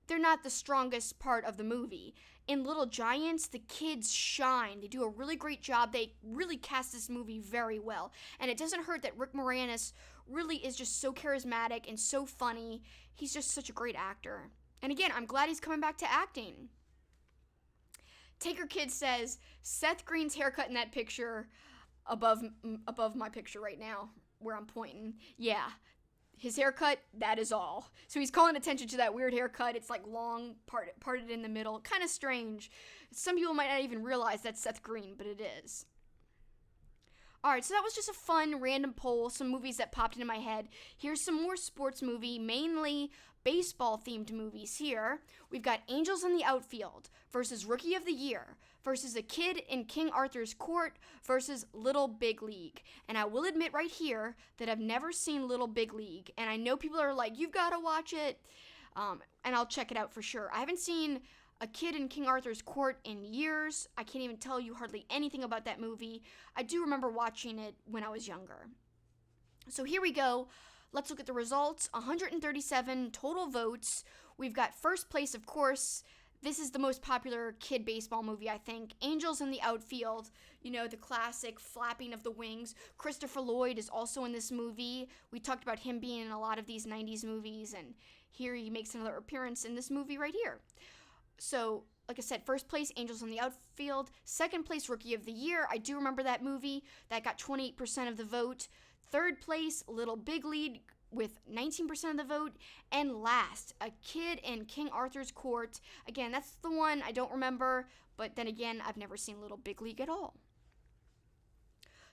they're not the strongest part of the movie. In Little Giants, the kids shine. They do a really great job. They really cast this movie very well. And it doesn't hurt that Rick Moranis really is just so charismatic and so funny. He's just such a great actor. And again, I'm glad he's coming back to acting. Taker Kid says, Seth Green's haircut in that picture above my picture right now, where I'm pointing. Yeah. His haircut, that is all. So he's calling attention to that weird haircut. It's like long, parted in the middle. Kind of strange. Some people might not even realize that's Seth Green, but it is. Alright, so that was just a fun, random poll. Some movies that popped into my head. Here's some more sports movie, mainly baseball-themed movies here. We've got Angels in the Outfield versus Rookie of the Year versus A Kid in King Arthur's Court versus Little Big League. And I will admit right here that I've never seen Little Big League. And I know people are like, you've got to watch it. And I'll check it out for sure. I haven't seen A Kid in King Arthur's Court in years. I can't even tell you hardly anything about that movie. I do remember watching it when I was younger. So here we go. Let's look at the results. 137 total votes. We've got first place, of course. This is the most popular kid baseball movie, I think. Angels in the Outfield. You know, the classic flapping of the wings. Christopher Lloyd is also in this movie. We talked about him being in a lot of these 90s movies, and here he makes another appearance in this movie right here. So, like I said, first place, Angels in the Outfield. Second place, Rookie of the Year. I do remember that movie. That got 28% of the vote. Third place, Little Big League with 19% of the vote. And last, A Kid in King Arthur's Court. Again, that's the one I don't remember, but then again, I've never seen Little Big League at all.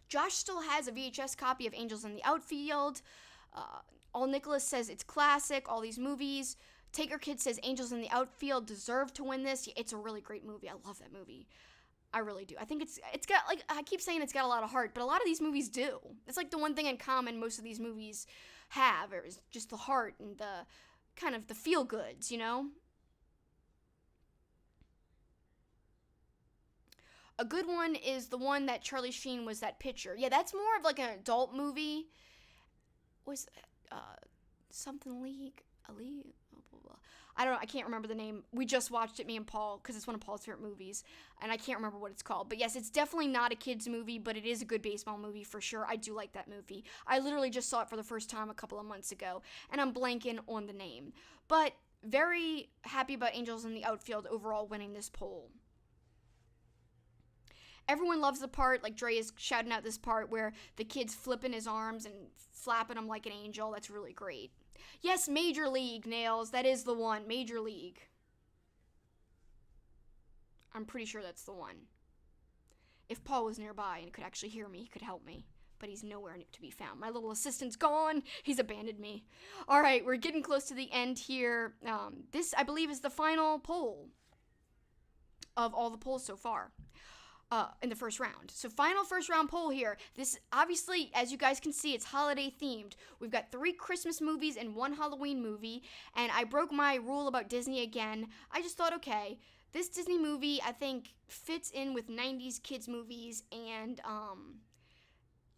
Josh still has a VHS copy of Angels in the Outfield. All Nicholas says it's classic, all these movies. Taker Kid says Angels in the Outfield deserve to win this. It's a really great movie. I love that movie. I really do. I think it's got, like, I keep saying it's got a lot of heart, but a lot of these movies do. It's like the one thing in common most of these movies have, is just the heart and the kind of the feel goods, you know? A good one is the one that Charlie Sheen was that pitcher. Yeah, that's more of like an adult movie. Was something League? Ali, blah, blah, blah. I don't know. I can't remember the name. We just watched it, me and Paul, because it's one of Paul's favorite movies, and I can't remember what it's called. But yes, it's definitely not a kid's movie, but it is a good baseball movie for sure. I do like that movie. I literally just saw it for the first time a couple of months ago, and I'm blanking on the name. But very happy about Angels in the Outfield overall winning this poll. Everyone loves the part, like Dre is shouting out this part where the kid's flipping his arms and flapping them like an angel. That's really great. Yes, Major League, Nails. That is the one. Major League. I'm pretty sure that's the one. If Paul was nearby and could actually hear me, he could help me. But he's nowhere to be found. My little assistant's gone. He's abandoned me. All right, we're getting close to the end here. This, I believe, is the final poll of all the polls so far. In the first round. So final first round poll here. This, obviously, as you guys can see, it's holiday themed. We've got 3 Christmas movies and 1 Halloween movie, and I broke my rule about Disney again. I just thought, okay, this Disney movie, I think, fits in with 90s kids movies, and,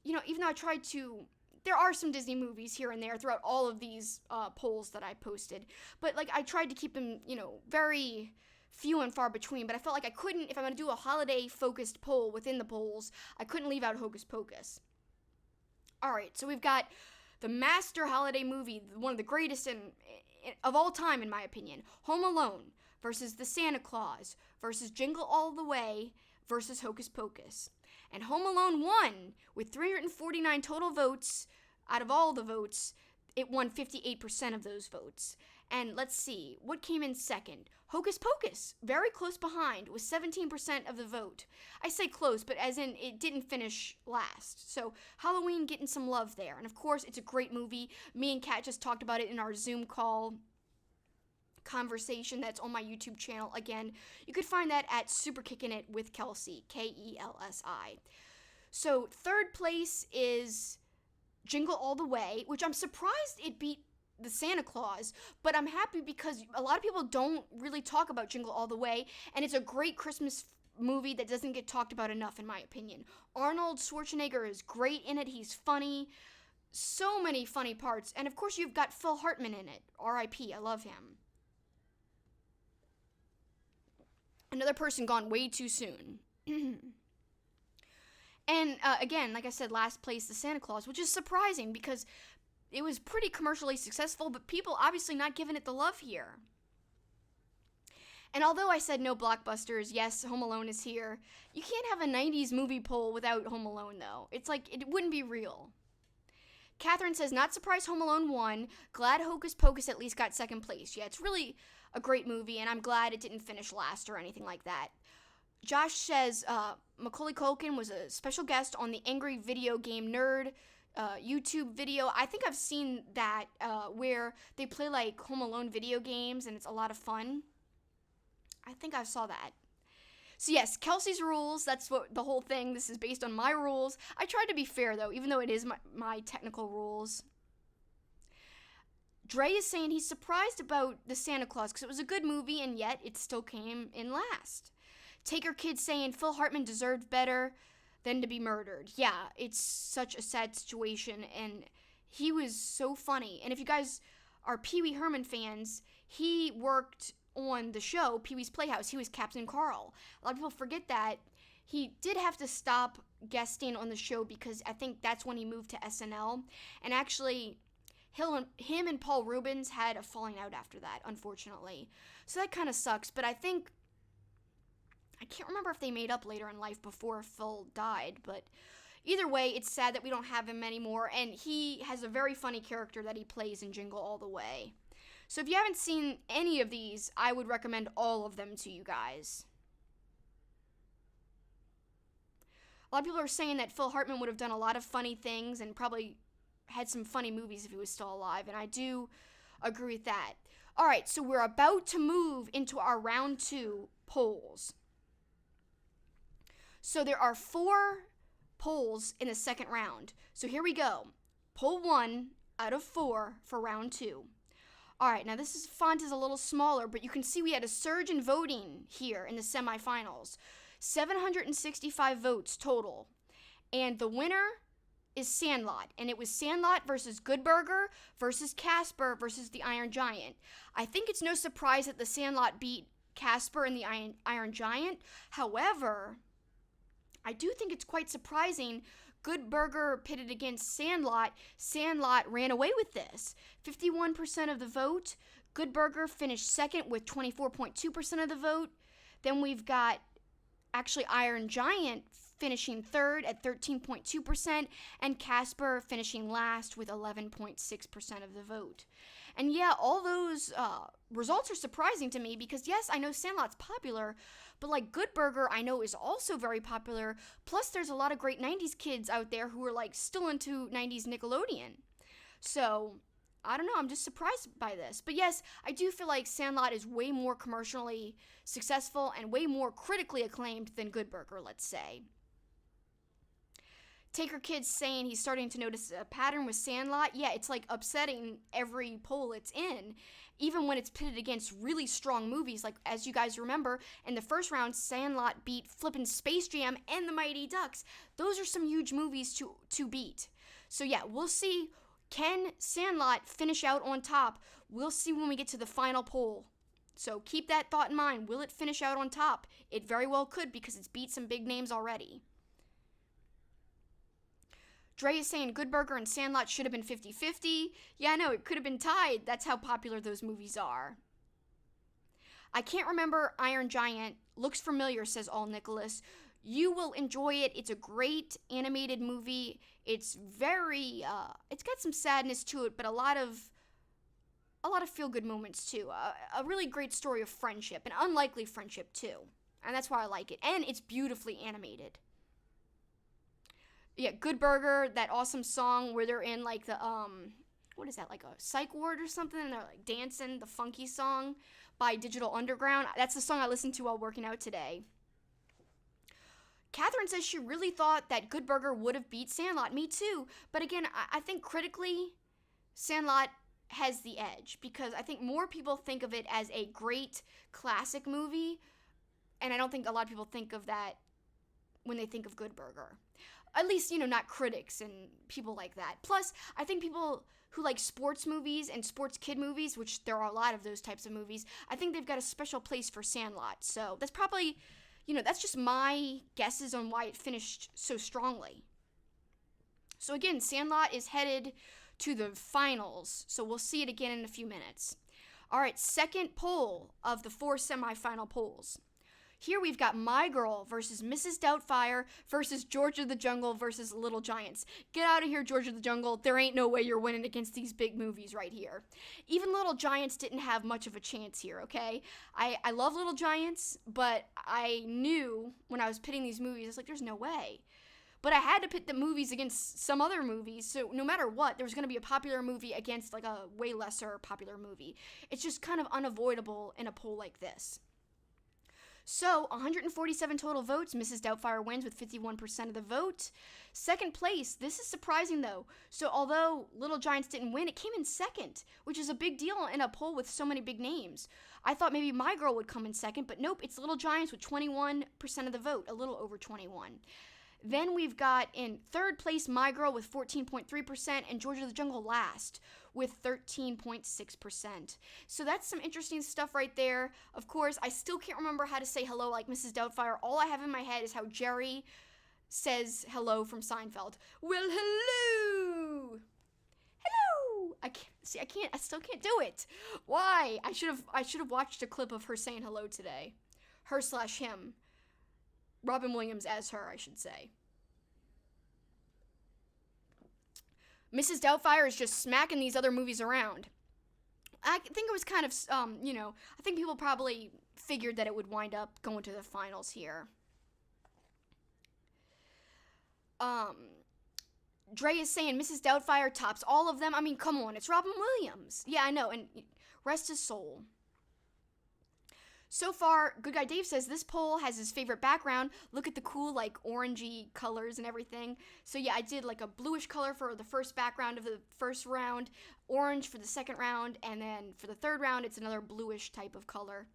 even though I tried to, there are some Disney movies here and there throughout all of these polls that I posted, but, I tried to keep them, very few and far between, but I felt like I couldn't, if I'm going to do a holiday-focused poll within the polls, I couldn't leave out Hocus Pocus. Alright, so we've got the master holiday movie, one of the greatest of all time, in my opinion. Home Alone versus The Santa Claus versus Jingle All the Way versus Hocus Pocus. And Home Alone won with 349 total votes. Out of all the votes, it won 58% of those votes. And let's see, what came in second? Hocus Pocus, very close behind, with 17% of the vote. I say close, but as in it didn't finish last. So Halloween getting some love there. And of course, it's a great movie. Me and Kat just talked about it in our Zoom call conversation that's on my YouTube channel. Again, you could find that at Super Kickin' It with Kelsi, Kelsi. So third place is Jingle All the Way, which I'm surprised it beat The Santa Claus, but I'm happy because a lot of people don't really talk about Jingle All the Way, and it's a great Christmas movie that doesn't get talked about enough, in my opinion. Arnold Schwarzenegger is great in it. He's funny. So many funny parts. And of course, you've got Phil Hartman in it. R.I.P. I love him. Another person gone way too soon. And again, like I said, last place, The Santa Claus, which is surprising because it was pretty commercially successful, but people obviously not giving it the love here. And although I said no blockbusters, yes, Home Alone is here. You can't have a 90s movie poll without Home Alone, though. It's like, it wouldn't be real. Catherine says, not surprised Home Alone won. Glad Hocus Pocus at least got second place. Yeah, it's really a great movie, and I'm glad it didn't finish last or anything like that. Josh says, Macaulay Culkin was a special guest on the Angry Video Game Nerd YouTube video. I think I've seen that where they play like Home Alone video games and it's a lot of fun. I think I saw that. So yes, Kelsi's rules, that's what the whole thing, this is based on my rules. I tried to be fair though, even though it is my technical rules. Dre is saying he's surprised about The Santa Claus because it was a good movie and yet it still came in last. Taker Kid saying Phil Hartman deserved better than to be murdered. Yeah, it's such a sad situation, and he was so funny. And if you guys are Pee Wee Herman fans, he worked on the show, Pee Wee's Playhouse. He was Captain Carl. A lot of people forget that. He did have to stop guesting on the show because I think that's when he moved to SNL. And actually, him and Paul Reubens had a falling out after that, unfortunately. So that kind of sucks, but I can't remember if they made up later in life before Phil died, but either way, it's sad that we don't have him anymore, and he has a very funny character that he plays in Jingle All the Way. So if you haven't seen any of these, I would recommend all of them to you guys. A lot of people are saying that Phil Hartman would have done a lot of funny things and probably had some funny movies if he was still alive, and I do agree with that. Alright, so we're about to move into our round 2 polls. So there are 4 polls in the second round. So here we go. Poll 1 out of 4 for round 2. All right, now this font is a little smaller, but you can see we had a surge in voting here in the semifinals. 765 votes total. And the winner is Sandlot, and it was Sandlot versus Good Burger versus Casper versus the Iron Giant. I think it's no surprise that the Sandlot beat Casper and the Iron Giant. However, I do think it's quite surprising. Good Burger pitted against Sandlot. Sandlot ran away with this. 51% of the vote. Good Burger finished second with 24.2% of the vote. Then we've got actually Iron Giant finishing third at 13.2%, and Casper finishing last with 11.6% of the vote. And yeah, all those results are surprising to me because yes, I know Sandlot's popular, but like Good Burger I know is also very popular. Plus there's a lot of great 90s kids out there who are like still into 90s Nickelodeon. So I don't know, I'm just surprised by this. But yes, I do feel like Sandlot is way more commercially successful and way more critically acclaimed than Good Burger, let's say. Taker Kid's saying he's starting to notice a pattern with Sandlot. Yeah, it's like upsetting every poll it's in, even when it's pitted against really strong movies. Like, as you guys remember, in the first round, Sandlot beat flippin' Space Jam and the Mighty Ducks. Those are some huge movies to beat. So yeah, we'll see. Can Sandlot finish out on top? We'll see when we get to the final poll. So keep that thought in mind. Will it finish out on top? It very well could because it's beat some big names already. Dre is saying Good Burger and Sandlot should have been 50-50. Yeah, I know, it could have been tied. That's how popular those movies are. I can't remember Iron Giant. Looks familiar, says All Nicholas. You will enjoy it. It's a great animated movie. It's very, it's got some sadness to it, but a lot of feel-good moments too. A really great story of friendship, an unlikely friendship too. And that's why I like it. And it's beautifully animated. Yeah, Good Burger, that awesome song where they're in like the, what is that, like a psych ward or something? And they're like dancing, the funky song by Digital Underground. That's the song I listened to while working out today. Catherine says she really thought that Good Burger would have beat Sandlot. Me too. But again, I think critically, Sandlot has the edge because I think more people think of it as a great classic movie. And I don't think a lot of people think of that when they think of Good Burger. At least, you know, not critics and people like that. Plus, I think people who like sports movies and sports kid movies, which there are a lot of those types of movies, I think they've got a special place for Sandlot. So that's probably, you know, that's just my guesses on why it finished so strongly. So again, Sandlot is headed to the finals. So we'll see it again in a few minutes. All right, second poll of the 4 semifinal polls. Here we've got My Girl versus Mrs. Doubtfire versus George of the Jungle versus Little Giants. Get out of here, George of the Jungle. There ain't no way you're winning against these big movies right here. Even Little Giants didn't have much of a chance here, okay? I love Little Giants, but I knew when I was pitting these movies, I was like, there's no way. But I had to pit the movies against some other movies, so no matter what, there was going to be a popular movie against like a way lesser popular movie. It's just kind of unavoidable in a poll like this. So, 147 total votes. Mrs. Doubtfire wins with 51% of the vote. Second place, this is surprising though. So, although Little Giants didn't win, it came in second, which is a big deal in a poll with so many big names. I thought maybe My Girl would come in second, but nope, it's Little Giants with 21% of the vote, a little over 21. Then we've got in third place My Girl with 14.3% and George of the Jungle last with 13.6%. So that's some interesting stuff right there. Of course, I still can't remember how to say hello like Mrs. Doubtfire. All I have in my head is how Jerry says hello from Seinfeld. Well, hello! Hello! I still can't do it. Why? I should have watched a clip of her saying hello today. Her/him. Robin Williams as her, I should say. Mrs. Doubtfire is just smacking these other movies around. I think it was kind of, I think people probably figured that it would wind up going to the finals here. Dre is saying Mrs. Doubtfire tops all of them. I mean, come on, it's Robin Williams. Yeah, I know, and rest his soul. So far, Good Guy Dave says this poll has his favorite background. Look at the cool, like, orangey colors and everything. So yeah, I did like a bluish color for the first background of the first round, orange for the second round, and then for the third round, it's another bluish type of color.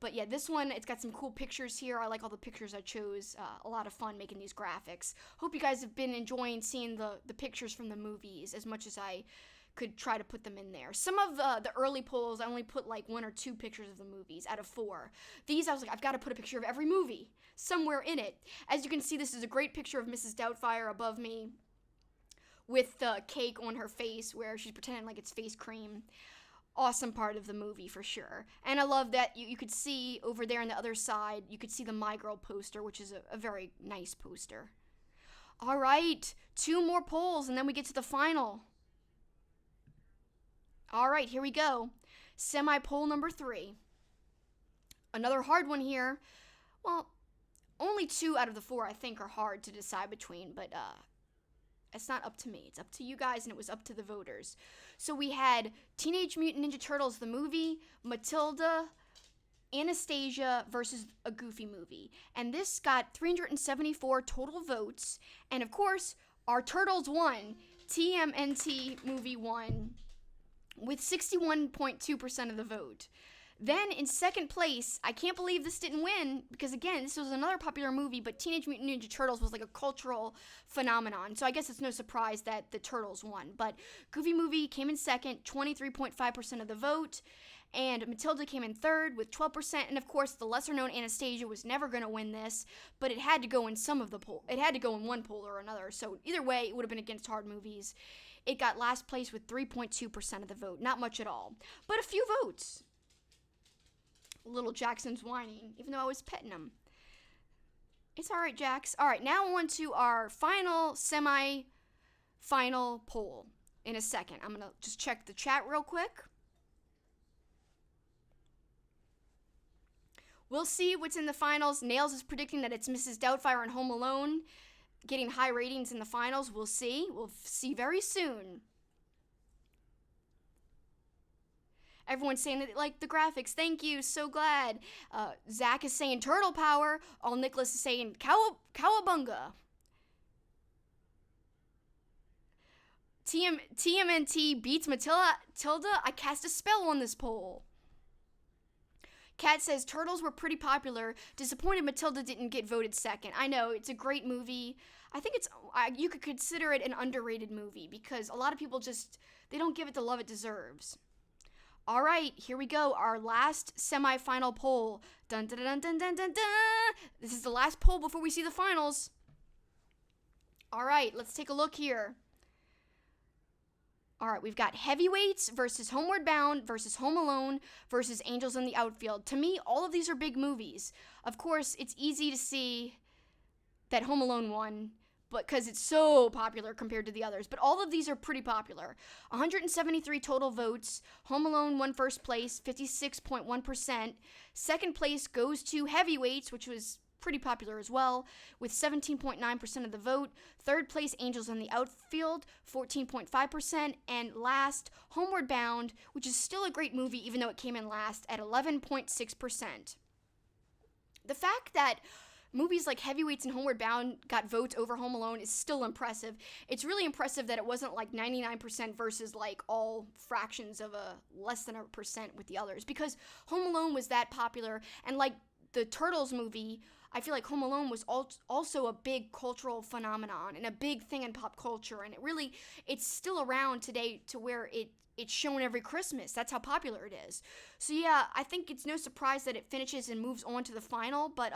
But yeah, this one, it's got some cool pictures here. I like all the pictures I chose. A lot of fun making these graphics. Hope you guys have been enjoying seeing the pictures from the movies as much as I could try to put them in there. Some of the early polls, I only put like 1 or 2 pictures of the movies out of 4. These, I was like, I've got to put a picture of every movie somewhere in it. As you can see, this is a great picture of Mrs. Doubtfire above me with the cake on her face where she's pretending like it's face cream. Awesome part of the movie for sure. And I love that you could see over there on the other side, you could see the My Girl poster, which is a very nice poster. All right, 2 more polls and then we get to the final. All right, here we go. Semi-poll number 3. Another hard one here. Well, only 2 out of the 4 I think are hard to decide between, but it's not up to me. It's up to you guys, and it was up to the voters. So we had Teenage Mutant Ninja Turtles, the movie, Matilda, Anastasia versus a Goofy movie. And this got 374 total votes. And of course, our Turtles won. TMNT movie won with 61.2% of the vote. Then in second place, I can't believe this didn't win because again, this was another popular movie, but Teenage Mutant Ninja Turtles was like a cultural phenomenon. So I guess it's no surprise that the Turtles won. But Goofy movie came in second, 23.5% of the vote. And Matilda came in third with 12%. And of course, the lesser known Anastasia was never going to win this, but it had to go in some of the poll. It had to go in one poll or another. So either way, it would have been against hard movies. It got last place with 3.2% of the vote. Not much at all, but a few votes. Little Jackson's whining, even though I was petting him. It's all right, Jax. All right, now on to our final semi-final poll in a second. I'm going to just check the chat real quick. We'll see what's in the finals. Nails is predicting that it's Mrs. Doubtfire and Home Alone getting high ratings in the finals. We'll see. We'll see very soon. Everyone's saying that they like the graphics. Thank you. So glad. Zach is saying turtle power. All Nicholas is saying cowabunga. TMNT beats Matilda. I cast a spell on this poll. Kat says Turtles were pretty popular. Disappointed Matilda didn't get voted second. I know, it's a great movie. I think you could consider it an underrated movie because a lot of people they don't give it the love it deserves. All right, here we go. Our last semi-final poll. Dun, dun, dun, dun, dun, dun, dun. This is the last poll before we see the finals. All right, let's take a look here. All right, we've got Heavyweights versus Homeward Bound versus Home Alone versus Angels in the Outfield. To me, all of these are big movies. Of course, it's easy to see that Home Alone won, but because it's so popular compared to the others. But all of these are pretty popular. 173 total votes. Home Alone won first place, 56.1%. Second place goes to Heavyweights, which was pretty popular as well, with 17.9% of the vote. Third place, Angels in the Outfield, 14.5%. And last, Homeward Bound, which is still a great movie, even though it came in last, at 11.6%. The fact that movies like Heavyweights and Homeward Bound got votes over Home Alone is still impressive. It's really impressive that it wasn't like 99% versus like all fractions of a less than a percent with the others, because Home Alone was that popular. And like the Turtles movie, I feel like Home Alone was also a big cultural phenomenon and a big thing in pop culture. And it's still around today to where it's shown every Christmas. That's how popular it is. So yeah, I think it's no surprise that it finishes and moves on to the final, but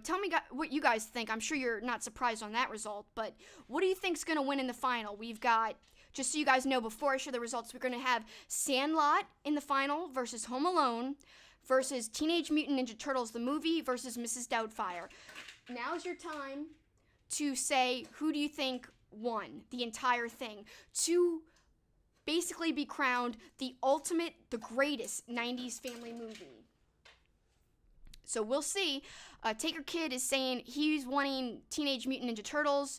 tell me what you guys think. I'm sure you're not surprised on that result, but what do you think's going to win in the final? We've got, just so you guys know, before I share the results, we're going to have Sandlot in the final versus Home Alone versus Teenage Mutant Ninja Turtles, the movie, versus Mrs. Doubtfire. Now's your time to say who do you think won the entire thing, to basically be crowned the greatest 90s family movie. So we'll see. Taker Kid is saying he's wanting Teenage Mutant Ninja Turtles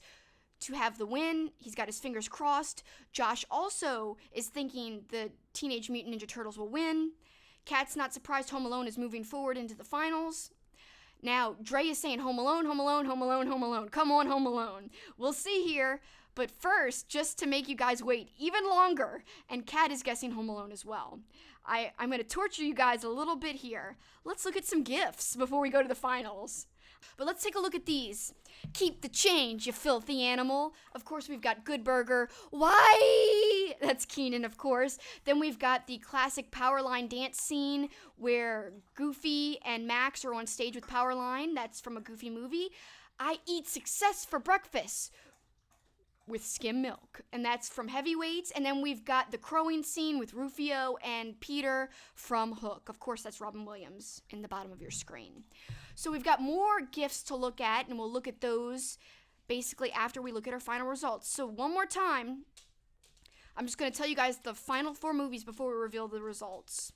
to have the win. He's got his fingers crossed. Josh also is thinking the Teenage Mutant Ninja Turtles will win. Kat's not surprised Home Alone is moving forward into the finals. Now, Dre is saying Home Alone, Home Alone, Home Alone, Home Alone. Come on, Home Alone. We'll see here. But first, just to make you guys wait even longer, and Kat is guessing Home Alone as well, I'm going to torture you guys a little bit here. Let's look at some gifts before we go to the finals. But let's take a look at these. Keep the change, you filthy animal. Of course, we've got Good Burger. Why? That's Keenan, of course. Then we've got the classic Powerline dance scene where Goofy and Max are on stage with Powerline. That's from a Goofy movie. I eat success for breakfast with skim milk, and that's from Heavyweights. And then we've got the crowing scene with Rufio and Peter from Hook. Of course, that's Robin Williams in the bottom of your screen. So we've got more gifts to look at, and we'll look at those basically after we look at our final results. So one more time, I'm just going to tell you guys the final 4 movies before we reveal the results.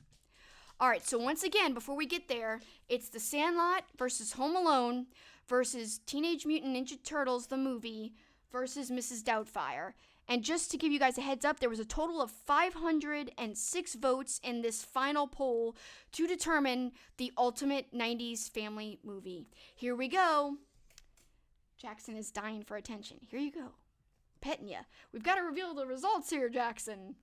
All right, so once again, before we get there, it's The Sandlot versus Home Alone versus Teenage Mutant Ninja Turtles, the movie, versus Mrs. Doubtfire. And just to give you guys a heads up, there was a total of 506 votes in this final poll to determine the ultimate 90s family movie. Here we go. Jackson is dying for attention. Here you go. Petting ya. We've got to reveal the results here, Jackson.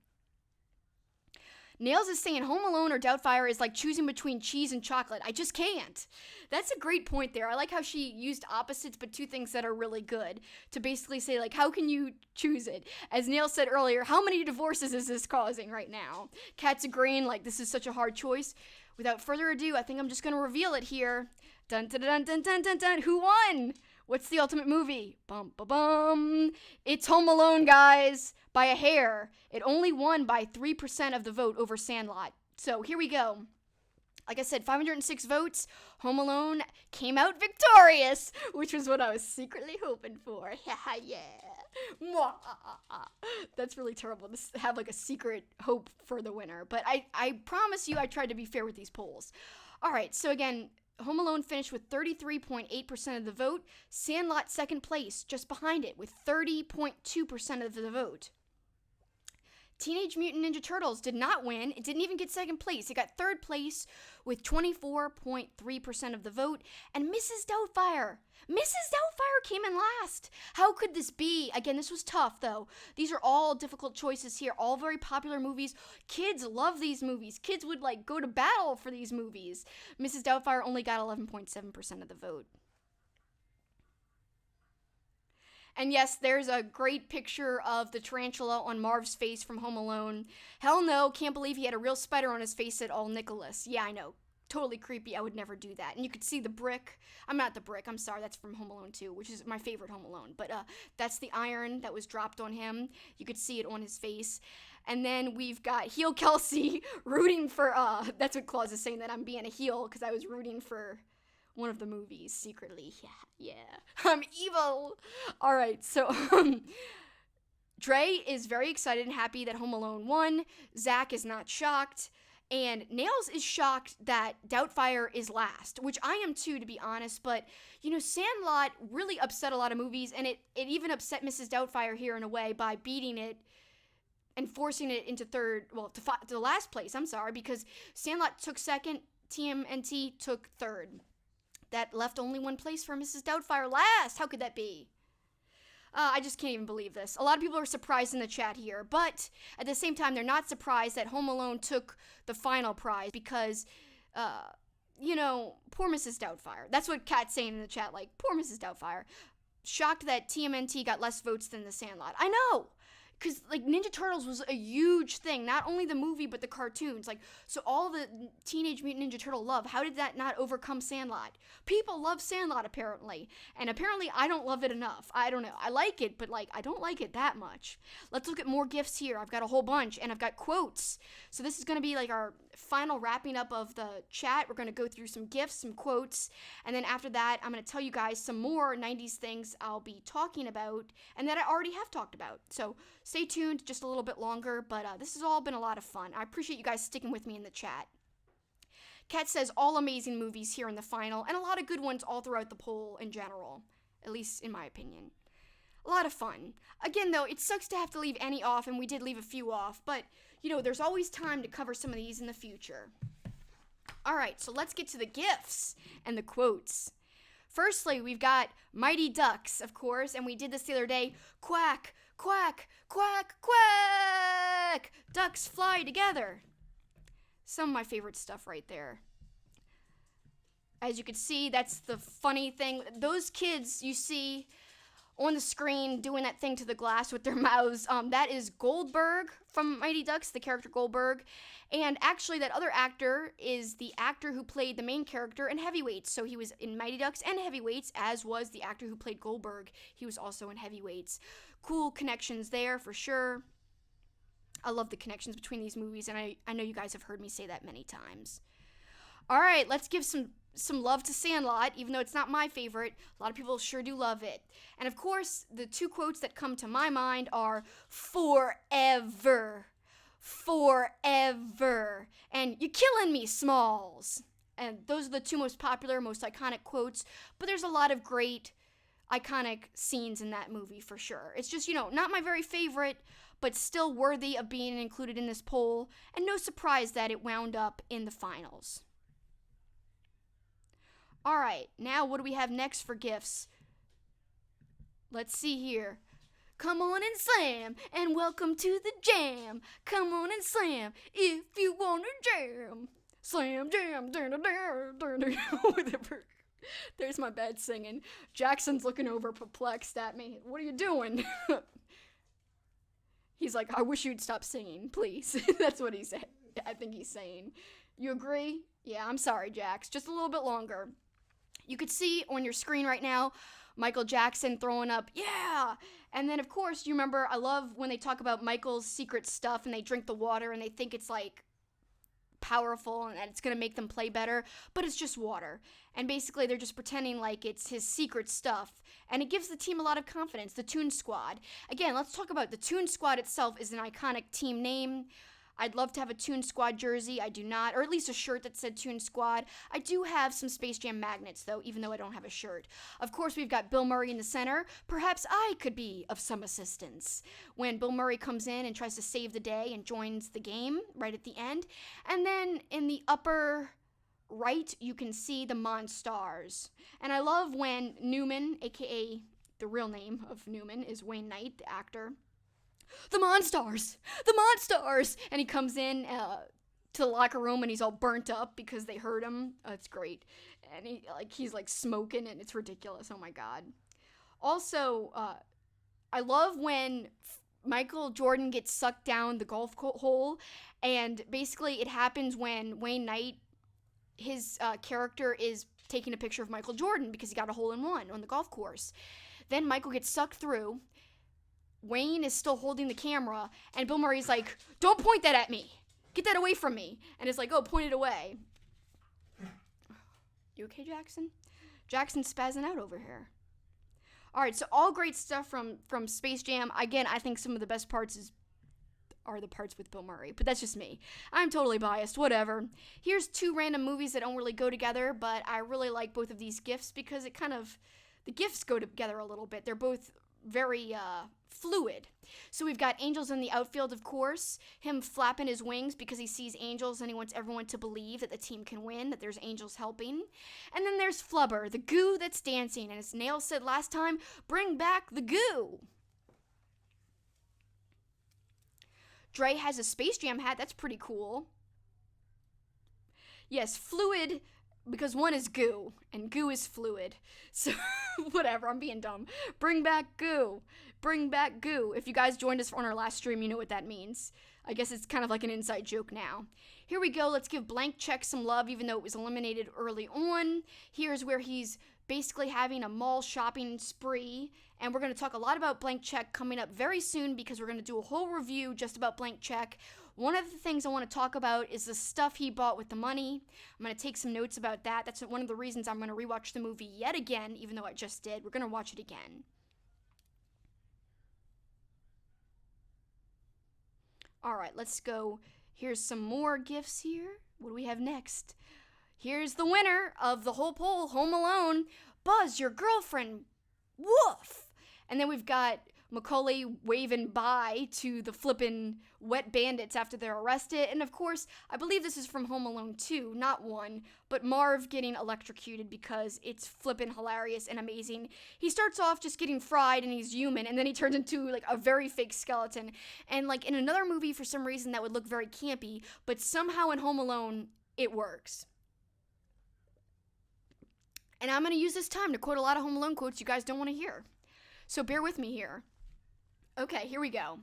Nails is saying Home Alone or Doubtfire is like choosing between cheese and chocolate. I just can't. That's a great point there. I like how she used opposites, but 2 things that are really good to basically say, like, how can you choose it? As Nails said earlier, how many divorces is this causing right now? Kat's agreeing, like, this is such a hard choice. Without further ado, I think I'm just going to reveal it here. Dun dun dun dun dun dun dun. Who won? What's the ultimate movie? Bum ba bum. It's Home Alone, guys, by a hair. It only won by 3% of the vote over Sandlot. So here we go. Like I said, 506 votes. Home Alone came out victorious, which was what I was secretly hoping for. Yeah. That's really terrible to have like a secret hope for the winner. But I promise you I tried to be fair with these polls. All right, so again, Home Alone finished with 33.8% of the vote. Sandlot second place, just behind it, with 30.2% of the vote. Teenage Mutant Ninja Turtles did not win. It didn't even get second place. It got third place with 24.3% of the vote. And Mrs. Doubtfire came in last. How could this be? Again, this was tough, though. These are all difficult choices here, all very popular movies. Kids love these movies. Kids would, like, go to battle for these movies. Mrs. Doubtfire only got 11.7% of the vote. And yes, there's a great picture of the tarantula on Marv's face from Home Alone. Hell no, can't believe he had a real spider on his face at all Nicholas. Yeah, I know. Totally creepy. I would never do that. And you could see the brick. I'm not the brick. I'm sorry. That's from Home Alone 2, which is my favorite Home Alone. But that's the iron that was dropped on him. You could see it on his face. And then we've got heel Kelsi rooting for, that's what Claus is saying, that I'm being a heel because I was rooting for one of the movies secretly. Yeah. I'm evil. All right, so Dre is very excited and happy that Home Alone won. Zach is not shocked. And Nails is shocked that Doubtfire is last, which I am too, to be honest. But, you know, Sandlot really upset a lot of movies, and it even upset Mrs. Doubtfire here in a way by beating it and forcing it into third, well, to the last place, I'm sorry, because Sandlot took second, TMNT took third. That left only one place for Mrs. Doubtfire last. How could that be? I just can't even believe this. A lot of people are surprised in the chat here, but at the same time, they're not surprised that Home Alone took the final prize because, you know, poor Mrs. Doubtfire. That's what Kat's saying in the chat, like, poor Mrs. Doubtfire. Shocked that TMNT got less votes than The Sandlot. I know! Because, like, Ninja Turtles was a huge thing. Not only the movie, but the cartoons. Like, so all the Teenage Mutant Ninja Turtle love, how did that not overcome Sandlot? People love Sandlot, apparently. And apparently, I don't love it enough. I don't know. I like it, but, like, I don't like it that much. Let's look at more gifts here. I've got a whole bunch, and I've got quotes. So this is going to be, like, our final wrapping up of the chat. We're going to go through some gifts, some quotes, and then after that, I'm going to tell you guys some more 90s things I'll be talking about, and that I already have talked about. So stay tuned just a little bit longer, but this has all been a lot of fun. I appreciate you guys sticking with me in the chat. Kat says all amazing movies here in the final, and a lot of good ones all throughout the poll in general, at least in my opinion. A lot of fun. Again, though, it sucks to have to leave any off, and we did leave a few off, but, you know, there's always time to cover some of these in the future. All right, so let's get to the gifts and the quotes. Firstly, we've got Mighty Ducks, of course, and we did this the other day. Quack, Quack, quack, quack! Ducks fly together. Some of my favorite stuff right there. As you can see, that's the funny thing. Those kids you see on the screen doing that thing to the glass with their mouths, that is Goldberg from Mighty Ducks, the character Goldberg. And actually, that other actor is the actor who played the main character in Heavyweights. So he was in Mighty Ducks and Heavyweights, as was the actor who played Goldberg. He was also in Heavyweights. Cool connections there, for sure. I love the connections between these movies, and I know you guys have heard me say that many times. All right, let's give some love to Sandlot, even though it's not my favorite. A lot of people sure do love it. And of course, the two quotes that come to my mind are forever, forever, and you're killing me, Smalls. And those are the two most popular, most iconic quotes, but there's a lot of great iconic scenes in that movie for sure. It's just, not my very favorite, but still worthy of being included in this poll, and no surprise that it wound up in the finals. All right, now what do we have next for gifts? Let's see here. Come on and slam, and welcome to the jam. Come on and slam, if you want to jam. Slam, jam, whatever. There's my bad singing. Jackson's looking over perplexed at me. What are you doing? He's like, I wish you'd stop singing, please. That's what he said. I think he's saying. You agree? Yeah, I'm sorry, Jax. Just a little bit longer. You could see on your screen right now, Michael Jackson throwing up, yeah! And then, of course, you remember, I love when they talk about Michael's secret stuff and they drink the water and they think it's, powerful and that it's going to make them play better, but it's just water. And basically, they're just pretending like it's his secret stuff. And it gives the team a lot of confidence, the Toon Squad. Again, let's talk about the Toon Squad itself is an iconic team name. I'd love to have a Toon Squad jersey. I do not, or at least a shirt that said Toon Squad. I do have some Space Jam magnets, though, even though I don't have a shirt. Of course, we've got Bill Murray in the center. Perhaps I could be of some assistance when Bill Murray comes in and tries to save the day and joins the game right at the end. And then in the upper right, you can see the Monstars. And I love when Newman, a.k.a. the real name of Newman is Wayne Knight, the actor. The Monstars! The Monstars! And he comes in to the locker room and he's all burnt up because they hurt him. Oh, it's great. And he's smoking and it's ridiculous. Oh my God. Also, I love when Michael Jordan gets sucked down the golf hole, and basically it happens when Wayne Knight, his character, is taking a picture of Michael Jordan because he got a hole-in-one on the golf course. Then Michael gets sucked through. Wayne is still holding the camera, and Bill Murray's like, don't point that at me. Get that away from me. And it's like, oh, point it away. You okay, Jackson? Jackson's spazzing out over here. All right, so all great stuff from Space Jam. Again, I think some of the best parts are the parts with Bill Murray, but that's just me. I'm totally biased, whatever. Here's two random movies that don't really go together, but I really like both of these gifts because the gifts go together a little bit. They're both very fluid. So we've got Angels in the Outfield, of course, him flapping his wings because he sees angels and he wants everyone to believe that the team can win, that there's angels helping. And then there's Flubber, the goo that's dancing, and as Nail said last time, bring back the goo. Dre has a Space Jam hat, that's pretty cool. Yes, fluid, because one is goo, and goo is fluid. So, whatever, I'm being dumb. Bring back goo. Bring back goo. If you guys joined us on our last stream, you know what that means. I guess it's kind of like an inside joke now. Here we go, let's give Blank Check some love, even though it was eliminated early on. Here's where he's basically having a mall shopping spree, and we're going to talk a lot about Blank Check coming up very soon because we're going to do a whole review just about Blank Check. One of the things I want to talk about is the stuff he bought with the money. I'm going to take some notes about that. That's one of the reasons I'm going to rewatch the movie yet again, even though I just did. We're going to watch it again. All right, let's go. Here's some more gifts here. What do we have next? Here's the winner of the whole poll, Home Alone. Buzz, your girlfriend. Woof. And then we've got Macaulay waving bye to the flippin' wet bandits after they're arrested. And of course, I believe this is from Home Alone 2, not 1, but Marv getting electrocuted because it's flippin' hilarious and amazing. He starts off just getting fried and he's human, and then he turns into like a very fake skeleton. And like in another movie, for some reason, that would look very campy, but somehow in Home Alone, it works. And I'm going to use this time to quote a lot of Home Alone quotes you guys don't want to hear. So bear with me here. Okay, here we go.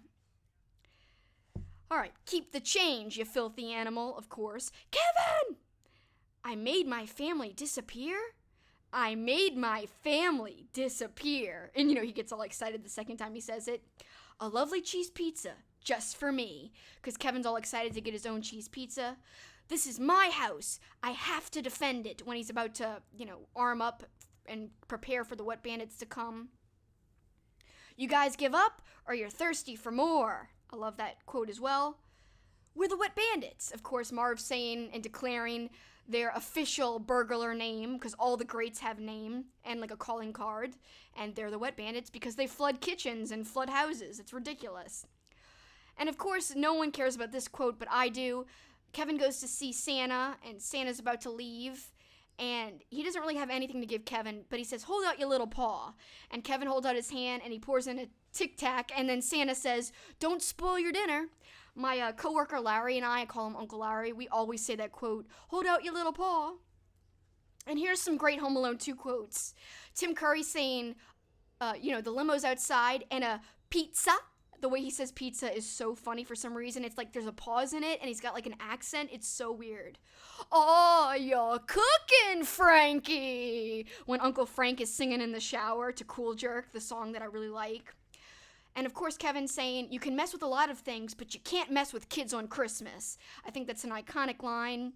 All right, keep the change, you filthy animal, of course. Kevin! I made my family disappear? I made my family disappear. And, you know, he gets all excited the second time he says it. A lovely cheese pizza, just for me. Because Kevin's all excited to get his own cheese pizza. This is my house. I have to defend it, when he's about to, you know, arm up and prepare for the wet bandits to come. You guys give up, or you're thirsty for more. I love that quote as well. We're the Wet Bandits. Of course, Marv's saying and declaring their official burglar name, because all the greats have name and like a calling card. And they're the Wet Bandits because they flood kitchens and flood houses. It's ridiculous. And of course, no one cares about this quote, but I do. Kevin goes to see Santa, and Santa's about to leave. And he doesn't really have anything to give Kevin, but he says, hold out your little paw. And Kevin holds out his hand, and he pours in a Tic Tac, and then Santa says, don't spoil your dinner. My coworker Larry and I call him Uncle Larry, we always say that quote, hold out your little paw. And here's some great Home Alone 2 quotes. Tim Curry saying, the limo's outside, and a pizza. The way he says pizza is so funny for some reason. It's like there's a pause in it, and he's got like an accent. It's so weird. Oh, you're cooking, Frankie! When Uncle Frank is singing in the shower to Cool Jerk, the song that I really like. And of course, Kevin's saying, you can mess with a lot of things, but you can't mess with kids on Christmas. I think that's an iconic line.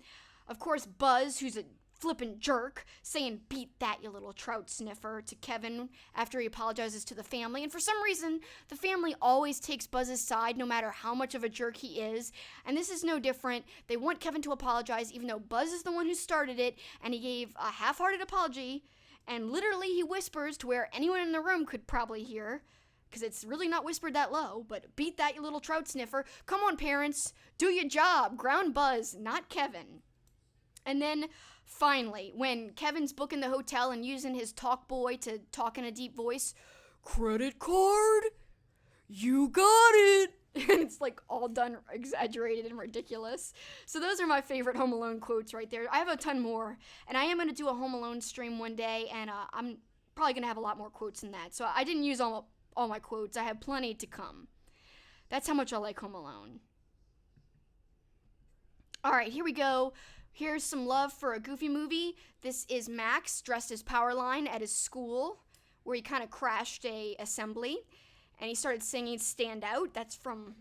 Of course, Buzz, who's a flippin' jerk, saying, beat that, you little trout sniffer, to Kevin after he apologizes to the family. And for some reason, the family always takes Buzz's side no matter how much of a jerk he is. And this is no different. They want Kevin to apologize, even though Buzz is the one who started it, and he gave a half-hearted apology. And literally, he whispers to where anyone in the room could probably hear, because it's really not whispered that low, but beat that, you little trout sniffer. Come on, parents. Do your job. Ground Buzz, not Kevin. And then, finally, when Kevin's booking the hotel and using his talk boy to talk in a deep voice, credit card? You got it! And it's like all done exaggerated and ridiculous. So those are my favorite Home Alone quotes right there. I have a ton more, and I am going to do a Home Alone stream one day, and I'm probably going to have a lot more quotes than that. So I didn't use all my quotes. I have plenty to come. That's how much I like Home Alone. All right, here we go. Here's some love for a Goofy movie. This is Max dressed as Powerline at his school, where he kind of crashed a assembly, and he started singing Stand Out. That's from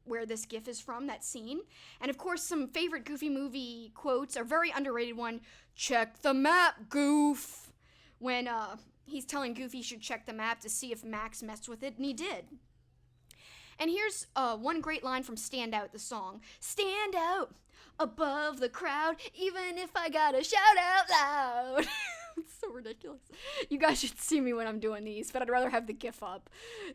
where this gif is from, that scene. And of course, some favorite Goofy movie quotes. A very underrated one, check the map, Goof. When he's telling Goofy he should check the map to see if Max messed with it, and he did. And here's one great line from Stand Out, the song. Stand out above the crowd, even if I gotta shout out loud. It's so ridiculous. You guys should see me when I'm doing these, but I'd rather have the gif up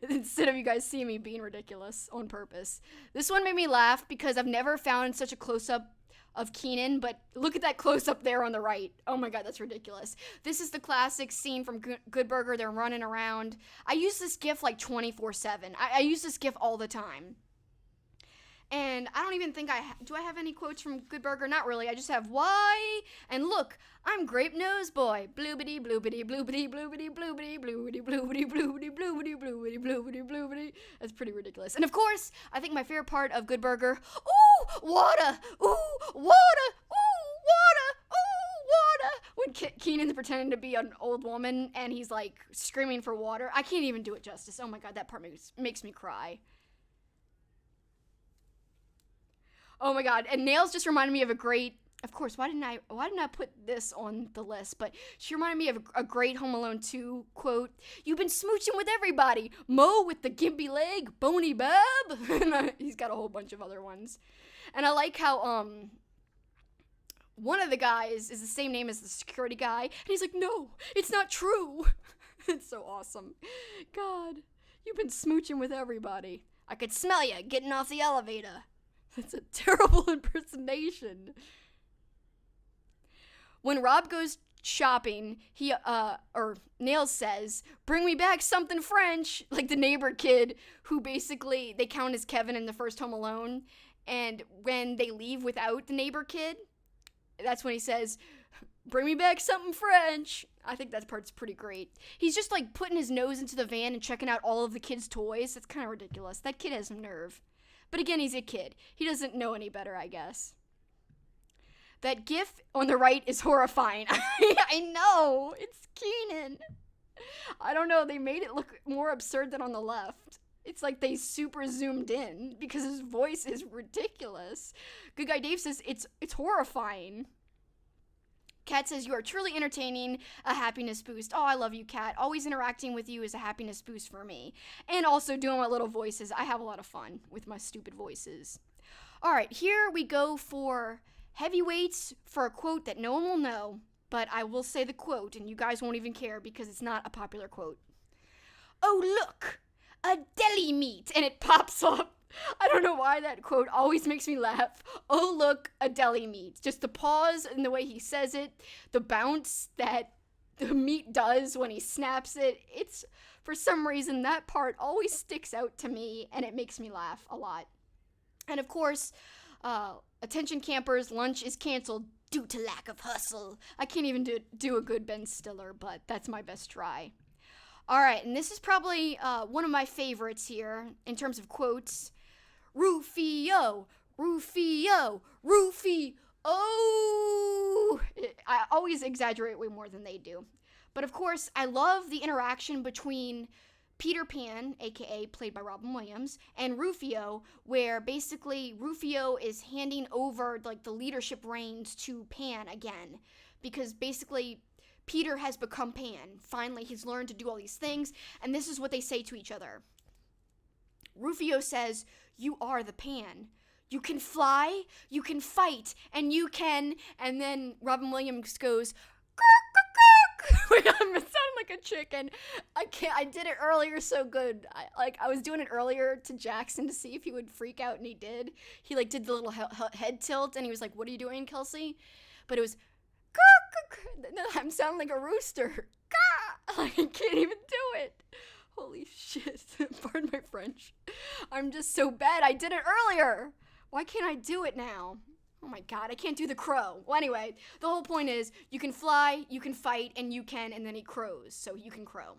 instead of you guys seeing me being ridiculous on purpose. This one made me laugh because I've never found such a close-up of Keenan, but look at that close-up there on the right. Oh my god, that's ridiculous. This is the classic scene from Good Burger. They're running around. I use this gif like 24/7. I use this gif all the time. And I don't even think do I have any quotes from Good Burger? Not really. I just have why and look, I'm Grape Nose Boy. Bloobity bloobity bloobity bloobity bloobity bloobity bloobity bloobity bloobity bloobity bloobity bloobity. That's pretty ridiculous. And of course, I think my favorite part of Good Burger, ooh, water, ooh, water, ooh, water, ooh, water. When Keenan's pretending to be an old woman and he's like screaming for water. I can't even do it justice. Oh my god, that part makes me cry. Oh my god, and Nails just reminded me of a great, of course, why didn't I put this on the list, but she reminded me of a great Home Alone 2 quote. You've been smooching with everybody. Mo with the gimpy leg, Bony Bab. And he's got a whole bunch of other ones. And I like how, one of the guys is the same name as the security guy, and he's like, no, it's not true. It's so awesome. God. You've been smooching with everybody. I could smell you getting off the elevator. That's a terrible impersonation. When Rob goes shopping, Nails says, "Bring me back something French," like the neighbor kid who basically they count as Kevin in the first Home Alone. And when they leave without the neighbor kid, that's when he says, "Bring me back something French." I think that part's pretty great. He's just like putting his nose into the van and checking out all of the kids' toys. That's kind of ridiculous. That kid has some nerve. But again, he's a kid. He doesn't know any better, I guess. That gif on the right is horrifying. I know. It's Keenan. I don't know. They made it look more absurd than on the left. It's like they super zoomed in because his voice is ridiculous. Good Guy Dave says it's horrifying. Kat says, "You are truly entertaining, a happiness boost." Oh, I love you, Kat. Always interacting with you is a happiness boost for me. And also doing my little voices. I have a lot of fun with my stupid voices. All right, here we go for heavyweights for a quote that no one will know, but I will say the quote, and you guys won't even care because it's not a popular quote. "Oh, look, a deli meat," and it pops up. I don't know why that quote always makes me laugh. "Oh, look, a deli meat." Just the pause and the way he says it, the bounce that the meat does when he snaps it. It's, for some reason, that part always sticks out to me, and it makes me laugh a lot. And of course, attention campers, lunch is canceled due to lack of hustle. I can't even do a good Ben Stiller, but that's my best try. All right, and this is probably one of my favorites here in terms of quotes. "Rufio, Rufio, Rufio." I always exaggerate way more than they do. But of course, I love the interaction between Peter Pan, aka played by Robin Williams, and Rufio, where basically Rufio is handing over like the leadership reins to Pan again. Because basically Peter has become Pan. Finally, he's learned to do all these things, and this is what they say to each other. Rufio says, "You are the Pan. You can fly, you can fight, and you can..." And then Robin Williams goes, "Wait, I'm sounding like a chicken. I did it earlier so good. I was doing it earlier to Jackson to see if he would freak out, and he did. He did the little head tilt, and he was like, "What are you doing, Kelsi?" But it was, I'm sounding like a rooster. I can't even do it. Holy shit. Pardon my French. I'm just so bad. I did it earlier. Why can't I do it now? Oh my god, I can't do the crow. Well, anyway, the whole point is you can fly, you can fight, and then he crows, so you can crow.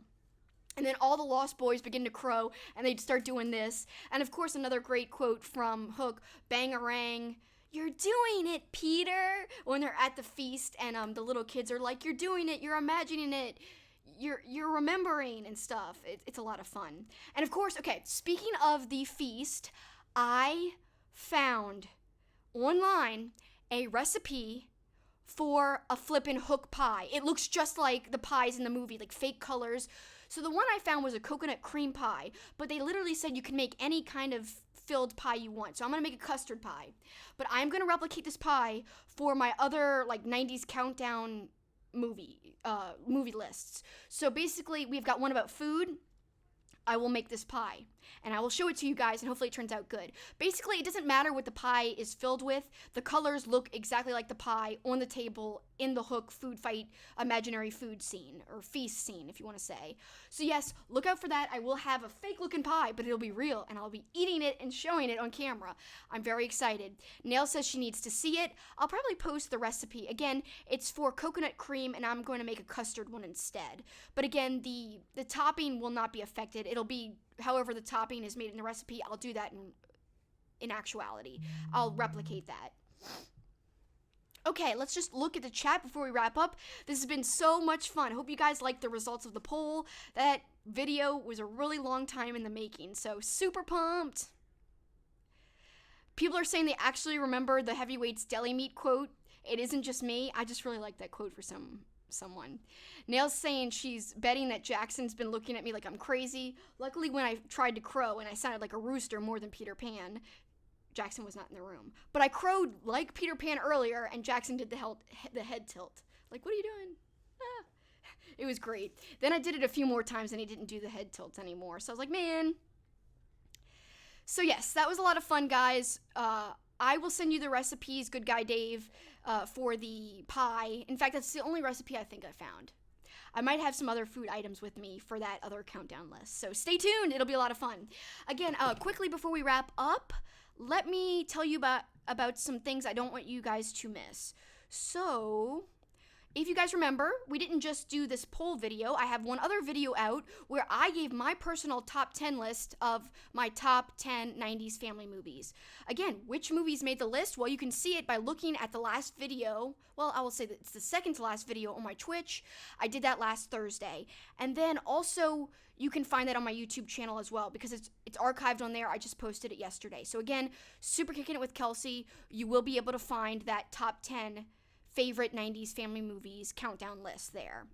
And then all the Lost Boys begin to crow, and they start doing this. And of course, another great quote from Hook, "Bangarang, you're doing it, Peter," when they're at the feast, and the little kids are like, "You're doing it, you're imagining it, you're remembering," and stuff. It's a lot of fun. And of course, okay, speaking of the feast, I found online a recipe for a flippin' Hook pie. It looks just like the pies in the movie, like fake colors. So the one I found was a coconut cream pie, but they literally said you can make any kind of filled pie you want. So I'm gonna make a custard pie, but I'm gonna replicate this pie for my other like 90s countdown movie lists. So basically, we've got one about food. I will make this pie, and I will show it to you guys, and hopefully it turns out good. Basically, it doesn't matter what the pie is filled with. The colors look exactly like the pie on the table in the Hook food fight imaginary food scene, or feast scene, if you want to say. So yes, look out for that. I will have a fake-looking pie, but it'll be real, and I'll be eating it and showing it on camera. I'm very excited. Nail says she needs to see it. I'll probably post the recipe. Again, it's for coconut cream, and I'm going to make a custard one instead. But again, the topping will not be affected. It'll be however the topping is made in the recipe. I'll do that in actuality. I'll replicate that. Okay, let's just look at the chat before we wrap up. This has been so much fun. I hope you guys liked the results of the poll. That video was a really long time in the making, so super pumped. People are saying they actually remember the heavyweights deli meat quote. It isn't just me. I just really like that quote for someone. Nail's saying she's betting that Jackson's been looking at me like I'm crazy. Luckily, when I tried to crow and I sounded like a rooster more than Peter Pan, Jackson was not in the room. But I crowed like Peter Pan earlier, and Jackson did the head tilt. Like, what are you doing? Ah. It was great. Then I did it a few more times and he didn't do the head tilts anymore. So I was like, man. So yes, that was a lot of fun, guys. I will send you the recipes, Good Guy Dave, for the pie. In fact, that's the only recipe I think I found. I might have some other food items with me for that other countdown list. So stay tuned. It'll be a lot of fun. Again, quickly before we wrap up, let me tell you about some things I don't want you guys to miss. So, if you guys remember, we didn't just do this poll video. I have one other video out where I gave my personal top 10 list of my top 10 90s family movies. Again, which movies made the list? Well, you can see it by looking at the last video. Well, I will say that it's the second to last video on my Twitch. I did that last Thursday. And then also, you can find that on my YouTube channel as well because it's archived on there. I just posted it yesterday. So again, Super Kicking It with Kelsi. You will be able to find that top 10 favorite 90s family movies countdown list there.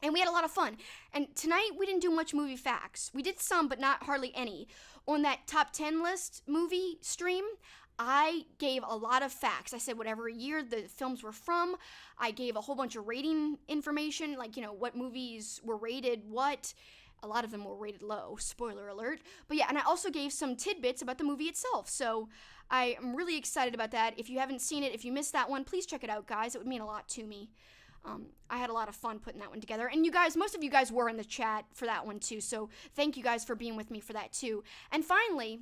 And we had a lot of fun. And tonight we didn't do much movie facts. We did some, but not hardly any. On that top 10 list movie stream, I gave a lot of facts. I said whatever year the films were from. I gave a whole bunch of rating information, like, what movies were rated what. A lot of them were rated low, spoiler alert. But yeah, and I also gave some tidbits about the movie itself. So I am really excited about that. If you haven't seen it, if you missed that one, please check it out, guys. It would mean a lot to me. I had a lot of fun putting that one together. And you guys, most of you guys were in the chat for that one too. So thank you guys for being with me for that too. And finally,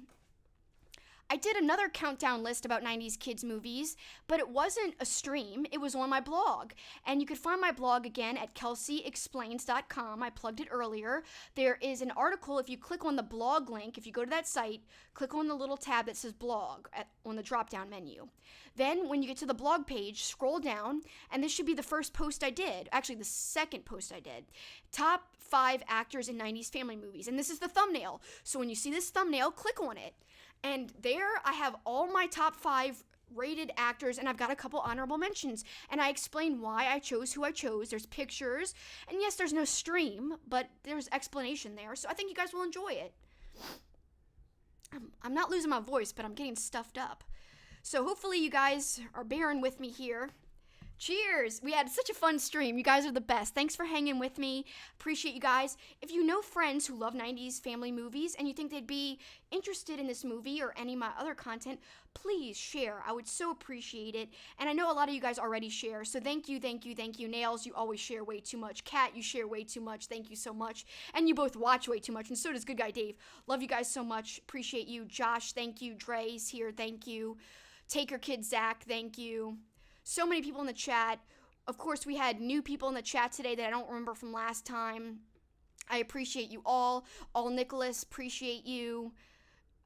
I did another countdown list about 90s kids movies, but it wasn't a stream. It was on my blog. And you could find my blog again at KelsiExplains.com. I plugged it earlier. There is an article. If you click on the blog link, if you go to that site, click on the little tab that says blog on the drop-down menu. Then when you get to the blog page, scroll down, and this should be the first post I did. Actually, the second post I did. Top 5 actors in 90s family movies. And this is the thumbnail. So when you see this thumbnail, click on it. And there I have all my top 5 rated actors, and I've got a couple honorable mentions. And I explain why I chose who I chose. There's pictures. And yes, there's no stream, but there's explanation there. So I think you guys will enjoy it. I'm not losing my voice, but I'm getting stuffed up. So hopefully you guys are bearing with me here. Cheers! We had such a fun stream. You guys are the best. Thanks for hanging with me. Appreciate you guys. If you know friends who love 90s family movies and you think they'd be interested in this movie or any of my other content, please share. I would so appreciate it. And I know a lot of you guys already share, so thank you, thank you, thank you. Nails, you always share way too much. Kat, you share way too much. Thank you so much. And you both watch way too much, and so does Good Guy Dave. Love you guys so much. Appreciate you. Josh, thank you. Dre's here, thank you. Take Your Kid, Zach, thank you. So many people in the chat. Of course, we had new people in the chat today that I don't remember from last time. I appreciate you all. All Nicholas, appreciate you.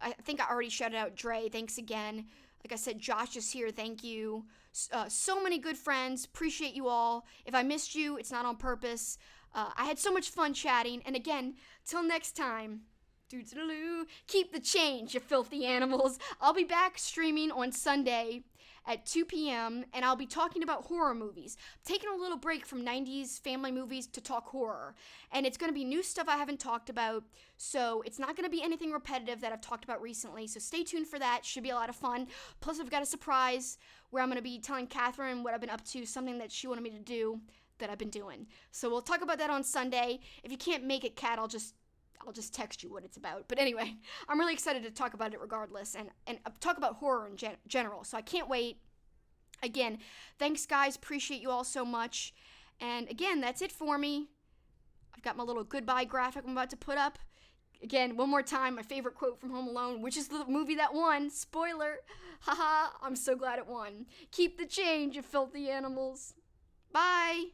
I think I already shouted out Dre. Thanks again. Like I said, Josh is here. Thank you. So many good friends. Appreciate you all. If I missed you, it's not on purpose. I had so much fun chatting. And again, till next time, keep the change, you filthy animals. I'll be back streaming on Sunday at 2 p.m. and I'll be talking about horror movies. I'm taking a little break from 90s family movies to talk horror. And it's going to be new stuff I haven't talked about, so it's not going to be anything repetitive that I've talked about recently, so stay tuned for that. Should be a lot of fun. Plus, I've got a surprise where I'm going to be telling Catherine what I've been up to, something that she wanted me to do that I've been doing. So we'll talk about that on Sunday. If you can't make it, Kat, I'll just text you what it's about. But anyway, I'm really excited to talk about it regardless and talk about horror in general. So I can't wait. Again, thanks guys. Appreciate you all so much. And again, that's it for me. I've got my little goodbye graphic I'm about to put up. Again, one more time, my favorite quote from Home Alone, which is the movie that won. Spoiler. Haha, I'm so glad it won. Keep the change, you filthy animals. Bye.